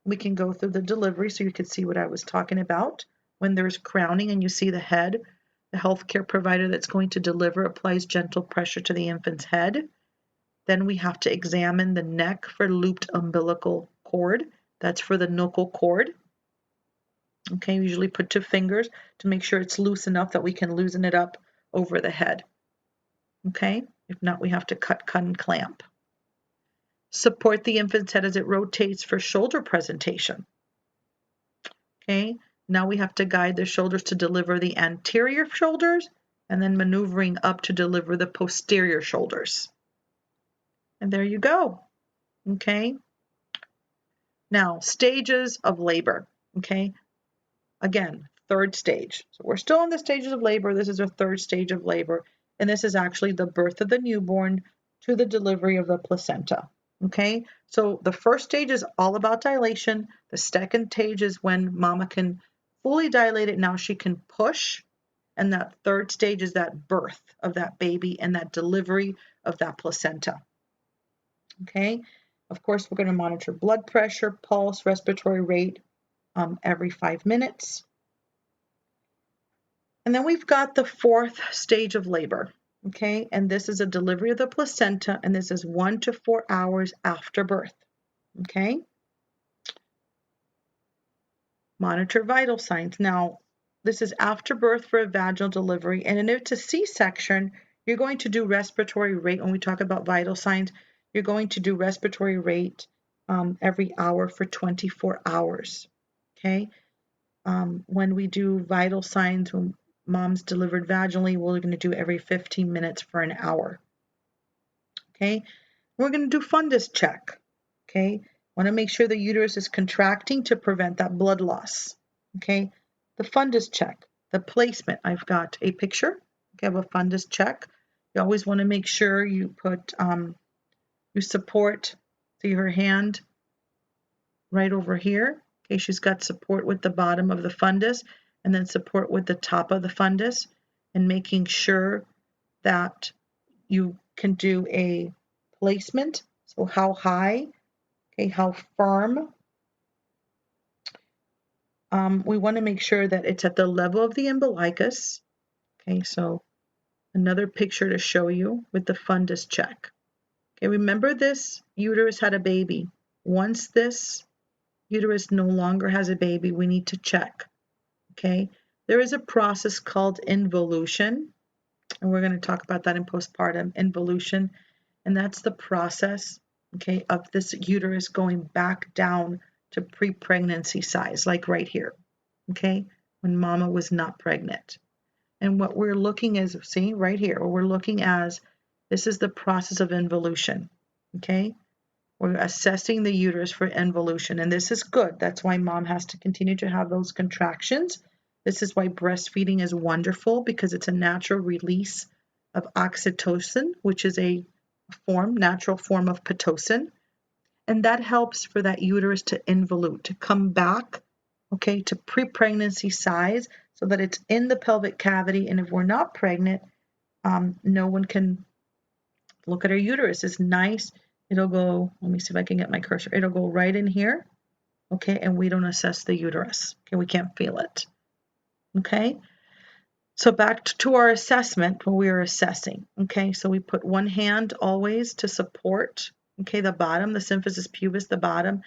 We can go through the delivery so you can see what I was talking about. When there's crowning and you see the head, the healthcare provider that's going to deliver applies gentle pressure to the infant's head. Then we have to examine the neck for looped umbilical cord. That's for the nuchal cord. Okay, usually put 2 fingers to make sure it's loose enough that we can loosen it up over the head. Okay, if not, we have to cut and clamp. Support the infant's head as it rotates for shoulder presentation. Okay, now we have to guide the shoulders to deliver the anterior shoulders and then maneuvering up to deliver the posterior shoulders. And there you go. Okay. Now, stages of labor. Okay. Again, 3rd stage. So we're still in the stages of labor. This is our 3rd stage of labor. And this is actually the birth of the newborn to the delivery of the placenta. Okay. So the 1st stage is all about dilation. The 2nd stage is when mama can fully dilate it. Now she can push. And that 3rd stage is that birth of that baby and that delivery of that placenta. Okay. Of course, we're going to monitor blood pressure, pulse, respiratory rate every 5 minutes. And then we've got the 4th stage of labor. Okay. And this is a delivery of the placenta. And this is 1 to 4 hours after birth. Okay. Monitor vital signs. Now, this is after birth for a vaginal delivery. And if it's a C-section, you're going to do respiratory rate. When we talk about vital signs, you're going to do respiratory rate every hour for 24 hours. Okay. When we do vital signs, when mom's delivered vaginally, we're going to do every 15 minutes for an hour. Okay. We're going to do fundus check. Okay. Want to make sure the uterus is contracting to prevent that blood loss. Okay. The fundus check, the placement. I've got a picture. Okay, of a fundus check. You always want to make sure you put, you support, see her hand right over here. Okay, she's got support with the bottom of the fundus and then support with the top of the fundus, and making sure that you can do a placement. So how high, okay, how firm. We want to make sure that it's at the level of the umbilicus. Okay, so another picture to show you with the fundus check. Okay, remember this uterus had a baby. Once this uterus no longer has a baby, we need to check. Okay, there is a process called involution, and we're going to talk about that in postpartum, involution, and that's the process, okay, of this uterus going back down to pre-pregnancy size, like right here, okay, when mama was not pregnant. And what we're looking is, see right here, what we're looking as, this is the process of involution, okay? We're assessing the uterus for involution, and this is good. That's why mom has to continue to have those contractions. This is why breastfeeding is wonderful, because it's a natural release of oxytocin, which is a natural form of Pitocin. And that helps for that uterus to involute, to come back, okay, to pre-pregnancy size, so that it's in the pelvic cavity. And if we're not pregnant, no one can look at our uterus. It's nice. It'll go, let me see if I can get my cursor. It'll go right in here, okay, and we don't assess the uterus. Okay, we can't feel it. Okay, so back to our assessment when we are assessing. Okay, so we put one hand always to support, okay, the bottom, the symphysis pubis, the bottom,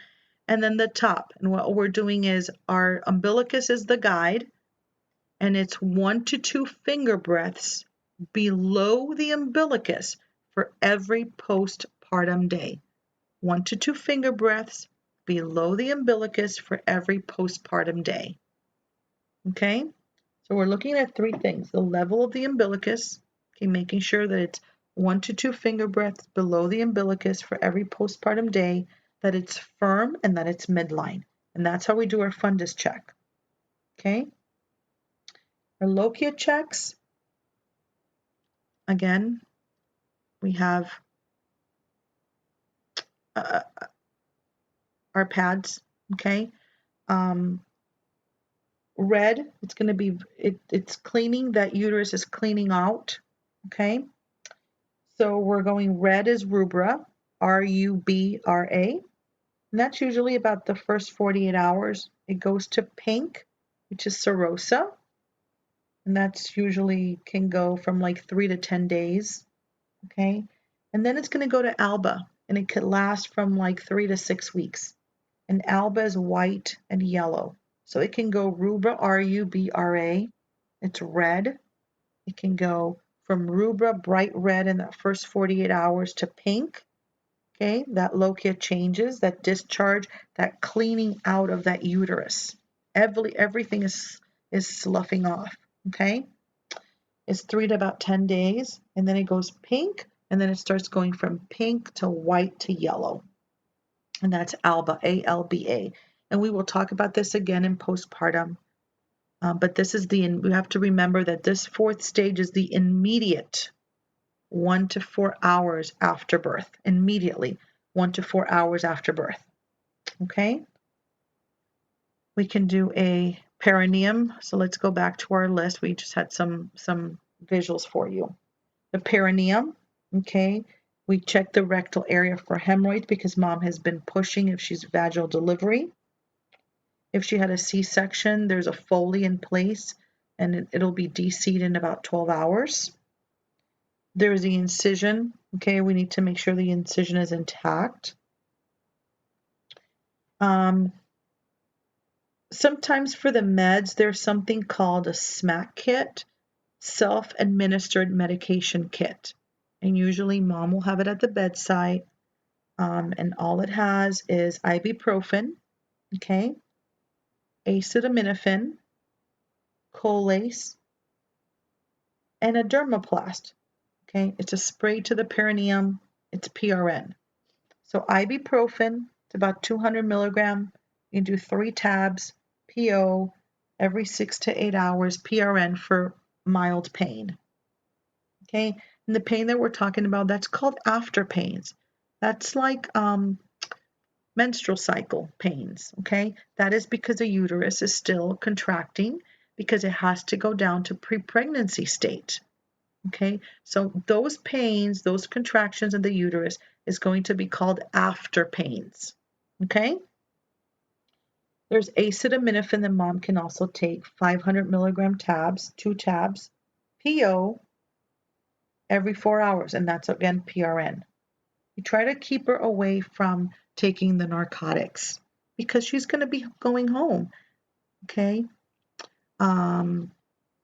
and then the top. And what we're doing is our umbilicus is the guide, and it's 1 to 2 finger breaths below the umbilicus for every postpartum day. 1 to 2 finger breaths below the umbilicus for every postpartum day. Okay, so we're looking at 3 things: the level of the umbilicus, okay, making sure that it's 1 to 2 finger breaths below the umbilicus for every postpartum day, that it's firm, and that it's midline. And that's how we do our fundus check. Okay, our lochia checks, again, we have our pads, okay? Red, it's going to be, it's cleaning, that uterus is cleaning out, okay? So we're going red is rubra, R-U-B-R-A, and that's usually about the first 48 hours. It goes to pink, which is serosa, and that's usually can go from like 3 to 10 days, okay? And then it's going to go to alba, and it could last from like 3 to 6 weeks. And alba is white and yellow. So it can go rubra, R-U-B-R-A, it's red. It can go from rubra, bright red in that first 48 hours, to pink. Okay, that lochia changes, that discharge, that cleaning out of that uterus. Everything is sloughing off. Okay, it's 3 to about 10 days, and then it goes pink, and then it starts going from pink to white to yellow. And that's alba, A-L-B-A. And we will talk about this again in postpartum. But this is we have to remember that this 4th stage is the immediate 1 to 4 hours after birth. Immediately, 1 to 4 hours after birth. Okay? We can do a perineum. So let's go back to our list. We just had some visuals for you. The perineum, okay? We check the rectal area for hemorrhoids because mom has been pushing if she's vaginal delivery. If she had a C-section, there's a Foley in place, and it'll be DC'd in about 12 hours. There's the incision. Okay, we need to make sure the incision is intact. Sometimes for the meds, there's something called a SMAC kit, self-administered medication kit. And usually mom will have it at the bedside. And all it has is ibuprofen, okay, acetaminophen, Colace, and a dermoplast. Okay, it's a spray to the perineum. It's PRN. So ibuprofen, it's about 200 milligram. You can do 3 tabs, PO, every 6 to 8 hours, PRN for mild pain. Okay, and the pain that we're talking about, that's called after pains. That's like menstrual cycle pains, okay? That is because the uterus is still contracting because it has to go down to pre-pregnancy state, okay? So those pains, those contractions in the uterus is going to be called after pains, okay? There's acetaminophen that mom can also take, 500 milligram tabs, 2 tabs, PO, every 4 hours, and that's again PRN. You try to keep her away from taking the narcotics because she's going to be going home, okay,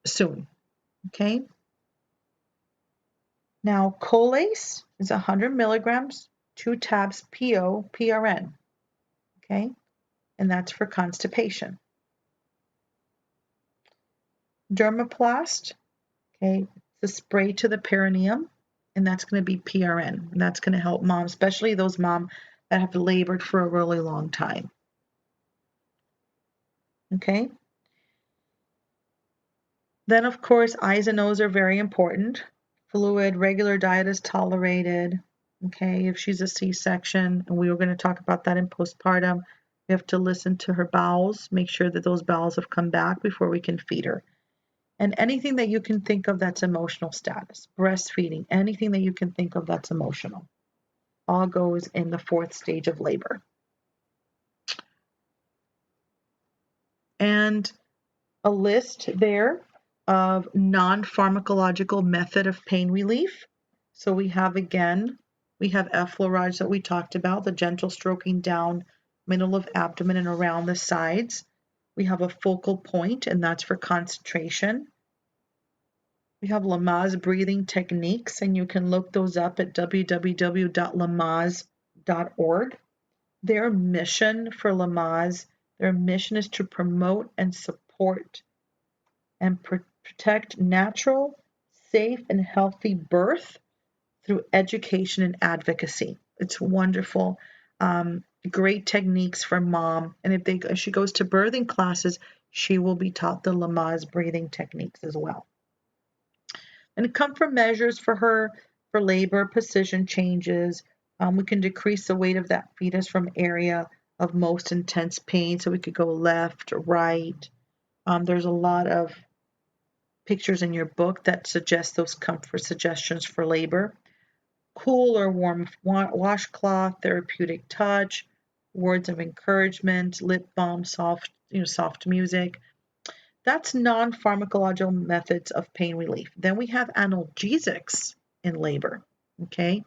soon, okay? Now, Colace is 100 milligrams, 2 tabs, PO, PRN, okay? And that's for constipation. Dermoplast, okay, it's a spray to the perineum, and that's going to be PRN. And that's going to help mom, especially those mom that have labored for a really long time. Okay? Then, of course, eyes and nose are very important. Fluid, regular diet is tolerated. Okay, if she's a C-section, and we were going to talk about that in postpartum, we have to listen to her bowels, make sure that those bowels have come back before we can feed her. And anything that you can think of that's emotional status, breastfeeding, anything that you can think of that's emotional, all goes in the 4th stage of labor. And a list there of non-pharmacological method of pain relief. So we have, again, we have effleurage that we talked about, the gentle stroking down middle of abdomen and around the sides. We have a focal point, and that's for concentration. We have Lamaze breathing techniques, and you can look those up at www.lamaze.org. Their mission for Lamaze, their mission is to promote and support and protect natural, safe, and healthy birth through education and advocacy. It's wonderful. Great techniques for mom. And if she goes to birthing classes, she will be taught the Lamaze breathing techniques as well. And comfort measures for her for labor, position changes. We can decrease the weight of that fetus from area of most intense pain. So we could go left, right. There's a lot of pictures in your book that suggest those comfort suggestions for labor. Cool or warm washcloth, therapeutic touch, words of encouragement, lip balm, soft music. That's non-pharmacological methods of pain relief. Then we have analgesics in labor, okay?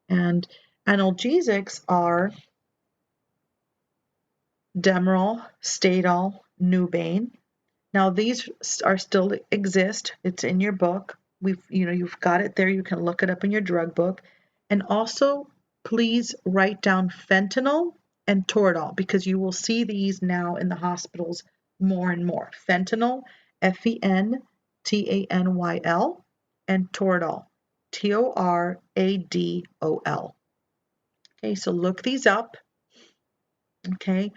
And analgesics are Demerol, Stadol, Nubain. Now these are still exist. It's in your book. You've got it there. You can look it up in your drug book. And also, please write down fentanyl and Toradol because you will see these now in the hospitals more and more. Fentanyl, Fentanyl, and Toradol, Toradol. Okay, so look these up. Okay,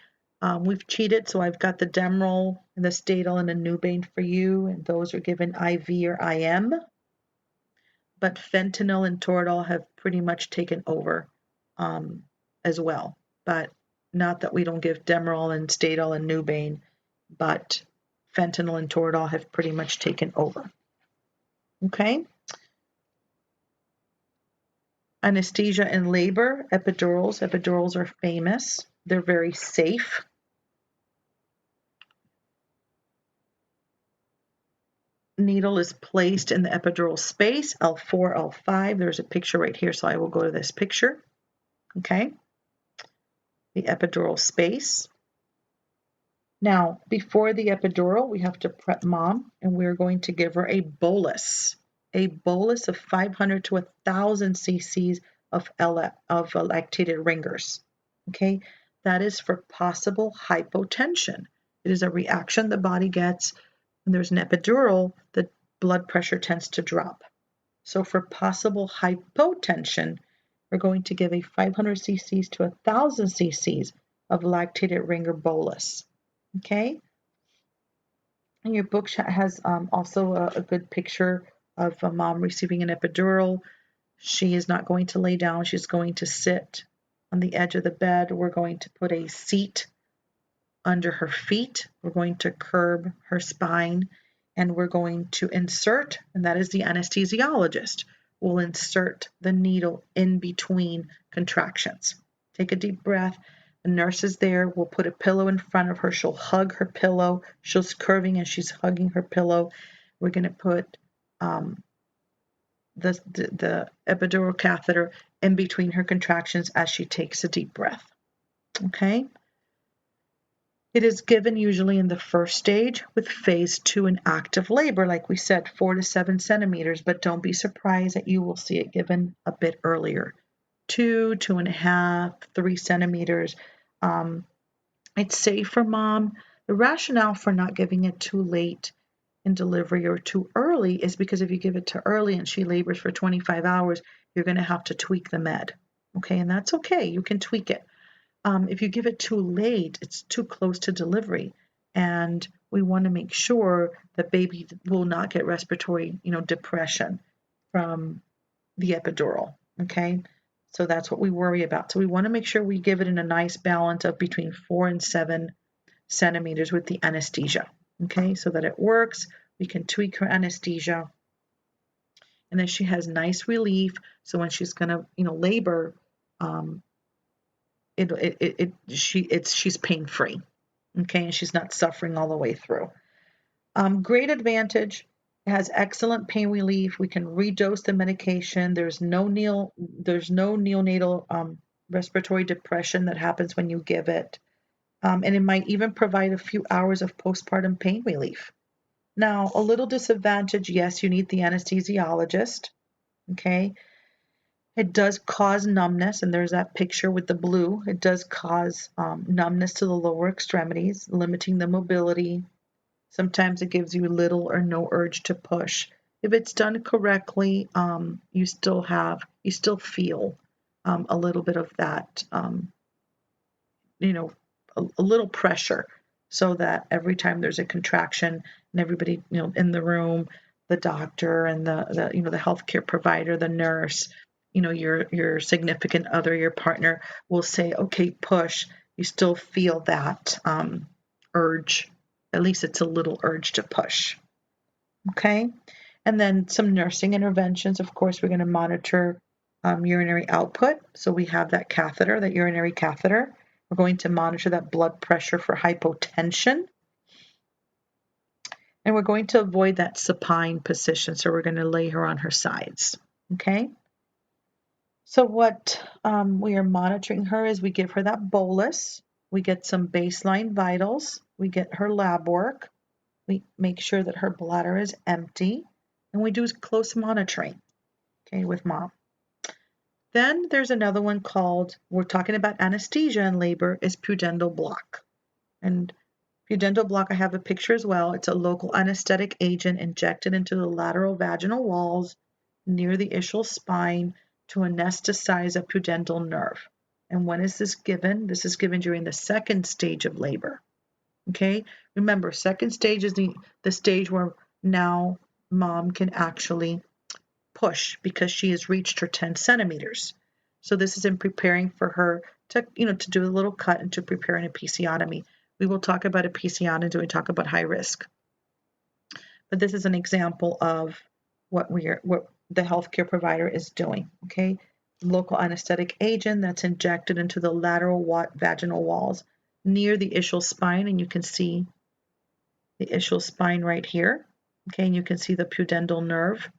we've cheated, so I've got the Demerol and the Stadol and the Nubain for you, and those are given IV or IM. But fentanyl and Toradol have pretty much taken over as well. But not that we don't give Demerol and Stadol and Nubain, but fentanyl and Toradol have pretty much taken over. Okay. Anesthesia in labor, epidurals. Epidurals are famous. They're very safe. Needle is placed in the epidural space, L4, L5. There's a picture right here, so I will go to this picture. Okay. The epidural space. Now, before the epidural, we have to prep mom, and we're going to give her a bolus of 500 to 1,000 cc's of lactated ringers. Okay, that is for possible hypotension. It is a reaction the body gets when there's an epidural. The blood pressure tends to drop. So for possible hypotension, we're going to give a 500 cc's to 1,000 cc's of lactated ringer bolus. Okay, and your book has also a good picture of a mom receiving an epidural. She is not going to lay down. She's going to sit on the edge of the bed. We're going to put a seat under her feet. We're going to curb her spine, and we're going to insert, and that is the anesthesiologist, will insert the needle in between contractions. Take a deep breath. The nurse is there. We'll put a pillow in front of her. She'll hug her pillow. She's curving and she's hugging her pillow. We're going to put the epidural catheter in between her contractions as she takes a deep breath. Okay? It is given usually in the first stage with phase 2 in active labor, like we said, 4 to 7 centimeters, but don't be surprised that you will see it given a bit earlier. 2, 2.5, 3 centimeters. It's safe for mom. The rationale for not giving it too late in delivery or too early is because if you give it too early and she labors for 25 hours, you're going to have to tweak the med. Okay, and that's okay. You can tweak it. If you give it too late, it's too close to delivery, and we want to make sure that baby will not get respiratory, depression from the epidural. Okay, so that's what we worry about. So we want to make sure we give it in a nice balance of between 4 and 7 centimeters with the anesthesia. Okay, so that it works. We can tweak her anesthesia, and then she has nice relief. So when she's gonna, labor, she's pain-free, okay, and she's not suffering all the way through. Great advantage. It has excellent pain relief. We can redose the medication. There's no neonatal respiratory depression that happens when you give it. And it might even provide a few hours of postpartum pain relief. Now, a little disadvantage, yes, you need the anesthesiologist, okay? It does cause numbness, and there's that picture with the blue. It does cause numbness to the lower extremities, limiting the mobility. Sometimes it gives you little or no urge to push. If it's done correctly, you still feel a little bit of that, you know, a little pressure, so that every time there's a contraction and everybody, in the room, the doctor and the healthcare provider, the nurse, your significant other, your partner will say, okay, push. You still feel that urge. At least it's a little urge to push. Okay. And then some nursing interventions. Of course, we're going to monitor urinary output. So we have that catheter, that urinary catheter. We're going to monitor that blood pressure for hypotension. And we're going to avoid that supine position. So we're going to lay her on her sides. Okay. So what we are monitoring her is we give her that bolus. We get some baseline vitals. We get her lab work. We make sure that her bladder is empty. And we do close monitoring, okay, with mom. Then there's another one called, we're talking about anesthesia in labor, is pudendal block. And pudendal block, I have a picture as well. It's a local anesthetic agent injected into the lateral vaginal walls near the ischial spine to anesthetize a pudendal nerve. And when is this given? This is given during the second stage of labor. Okay, remember, second stage is the stage where now mom can actually push because she has reached her 10 centimeters. So this is in preparing for her to, to do a little cut and to prepare an episiotomy. We will talk about episiotomy when we talk about high risk. But this is an example of what the healthcare provider is doing. Okay, local anesthetic agent that's injected into the lateral vaginal walls near the ischial spine, and you can see the ischial spine right here. Okay, and you can see the pudendal nerve.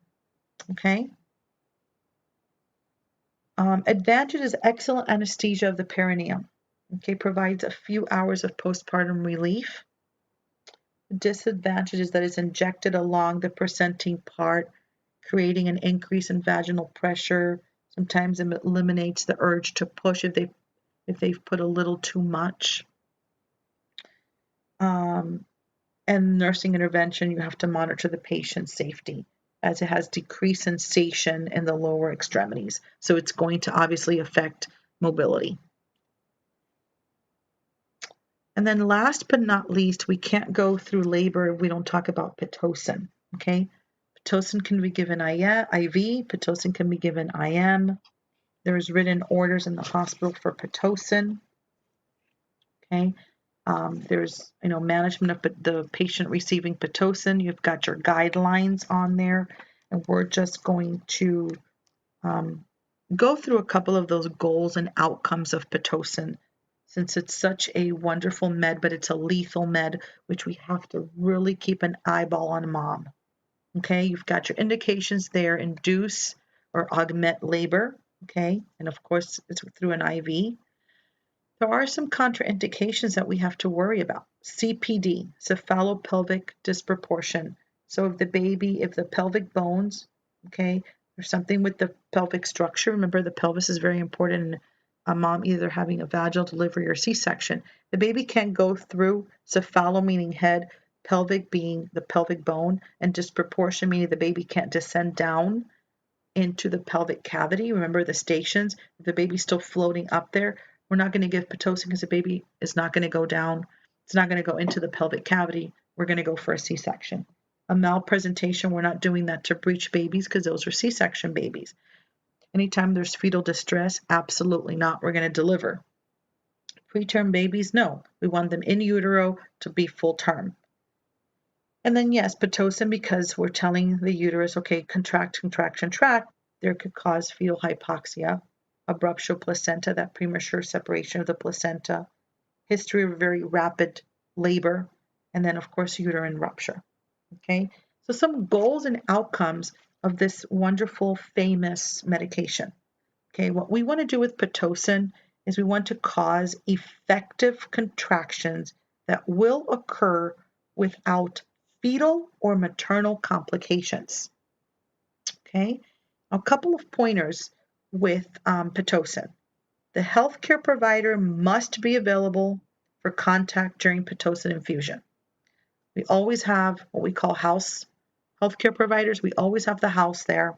Okay. Advantage is excellent anesthesia of the perineum. Okay, provides a few hours of postpartum relief. Disadvantage is that it's injected along the presenting part, creating an increase in vaginal pressure. Sometimes it eliminates the urge to push if they've put a little too much. And nursing intervention, you have to monitor the patient's safety, as it has decreased sensation in the lower extremities. So it's going to obviously affect mobility. And then last but not least, we can't go through labor if we don't talk about Pitocin, okay? Pitocin can be given IV, Pitocin can be given IM. There's written orders in the hospital for Pitocin, okay? There's, management of the patient receiving Pitocin. You've got your guidelines on there, and we're just going to go through a couple of those goals and outcomes of Pitocin, since it's such a wonderful med, but it's a lethal med, which we have to really keep an eyeball on mom. Okay, you've got your indications there: induce or augment labor. Okay, and of course it's through an IV. There are some contraindications that we have to worry about. CPD, cephalopelvic disproportion. So if the pelvic bones, okay, there's something with the pelvic structure. Remember, the pelvis is very important in a mom either having a vaginal delivery or C-section. The baby can't go through, cephalo meaning head, pelvic being the pelvic bone, and disproportion meaning the baby can't descend down into the pelvic cavity. Remember the stations. If the baby's still floating up there, we're not going to give Pitocin because the baby is not going to go down. It's not going to go into the pelvic cavity. We're going to go for a C-section. A malpresentation, we're not doing that to breech babies because those are C-section babies. Anytime there's fetal distress, absolutely not. We're going to deliver. Preterm babies, no. We want them in utero to be full term. And then yes, Pitocin, because we're telling the uterus, okay, contract, contract, contract, there could cause fetal hypoxia, abruptio placenta, that premature separation of the placenta, history of very rapid labor, and then of course uterine rupture. Okay, so some goals and outcomes of this wonderful, famous medication. Okay, what we want to do with Pitocin is we want to cause effective contractions that will occur without fetal or maternal complications. Okay, a couple of pointers with Pitocin. The healthcare provider must be available for contact during Pitocin infusion. We always have what we call house healthcare providers. We always have the house there,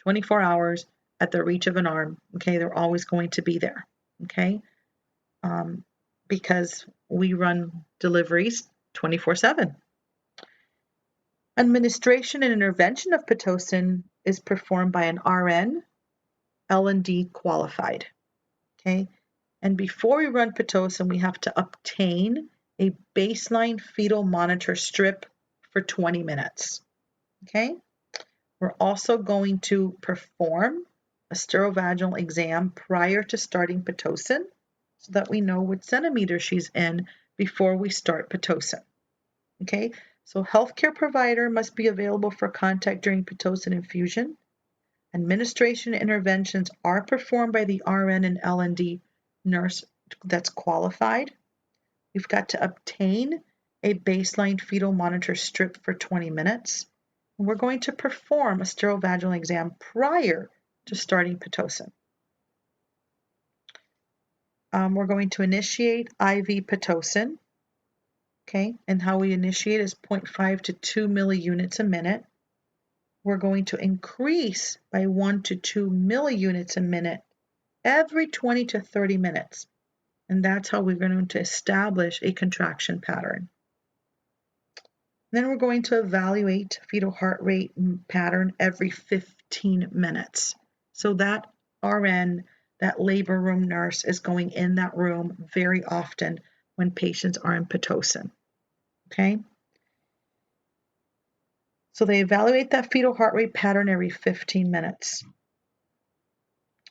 24 hours at the reach of an arm. Okay, they're always going to be there. Okay, because we run deliveries 24/7. Administration and intervention of Pitocin is performed by an RN, L&D qualified. Okay, and before we run Pitocin, we have to obtain a baseline fetal monitor strip for 20 minutes. Okay, we're also going to perform a sterovaginal exam prior to starting Pitocin so that we know what centimeter she's in before we start Pitocin. Okay, so healthcare provider must be available for contact during Pitocin infusion. Administration interventions are performed by the RN and L&D nurse that's qualified. We've got to obtain a baseline fetal monitor strip for 20 minutes. And we're going to perform a sterovaginal exam prior to starting Pitocin. We're going to initiate IV Pitocin. Okay, and how we initiate is 0.5 to 2 milliunits a minute. We're going to increase by 1 to 2 milliunits a minute every 20 to 30 minutes. And that's how we're going to establish a contraction pattern. Then we're going to evaluate fetal heart rate pattern every 15 minutes. So that RN, that labor room nurse, is going in that room very often when patients are in Pitocin. Okay? So they evaluate that fetal heart rate pattern every 15 minutes.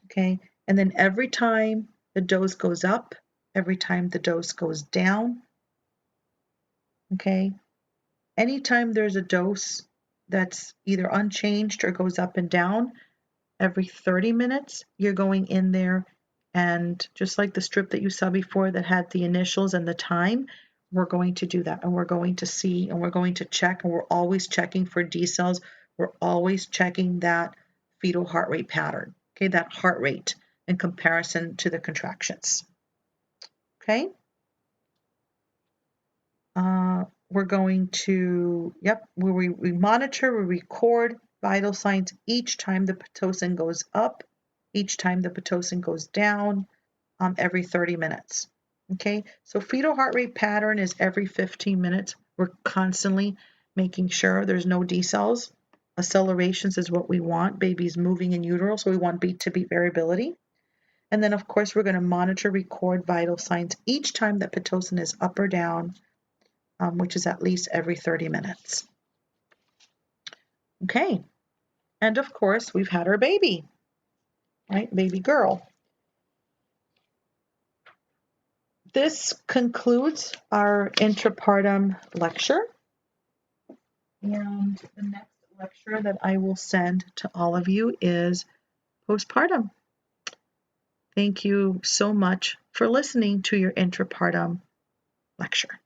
Okay? And then every time the dose goes up, every time the dose goes down, okay? Anytime there's a dose that's either unchanged or goes up and down, every 30 minutes, you're going in there and just like the strip that you saw before that had the initials and the time, we're going to do that and we're going to see and we're going to check and we're always checking for D cells. We're always checking that fetal heart rate pattern, okay, that heart rate in comparison to the contractions, okay? We're going to, we monitor, we record vital signs each time the Pitocin goes up, each time the Pitocin goes down, every 30 minutes. Okay, so fetal heart rate pattern is every 15 minutes. We're constantly making sure there's no decels. Accelerations is what we want. Baby's moving in utero, so we want beat to beat variability. And then, of course, we're going to monitor, record vital signs each time that Pitocin is up or down, which is at least every 30 minutes. Okay, and of course, we've had our baby, right? Baby girl. This concludes our intrapartum lecture. And the next lecture that I will send to all of you is postpartum. Thank you so much for listening to your intrapartum lecture.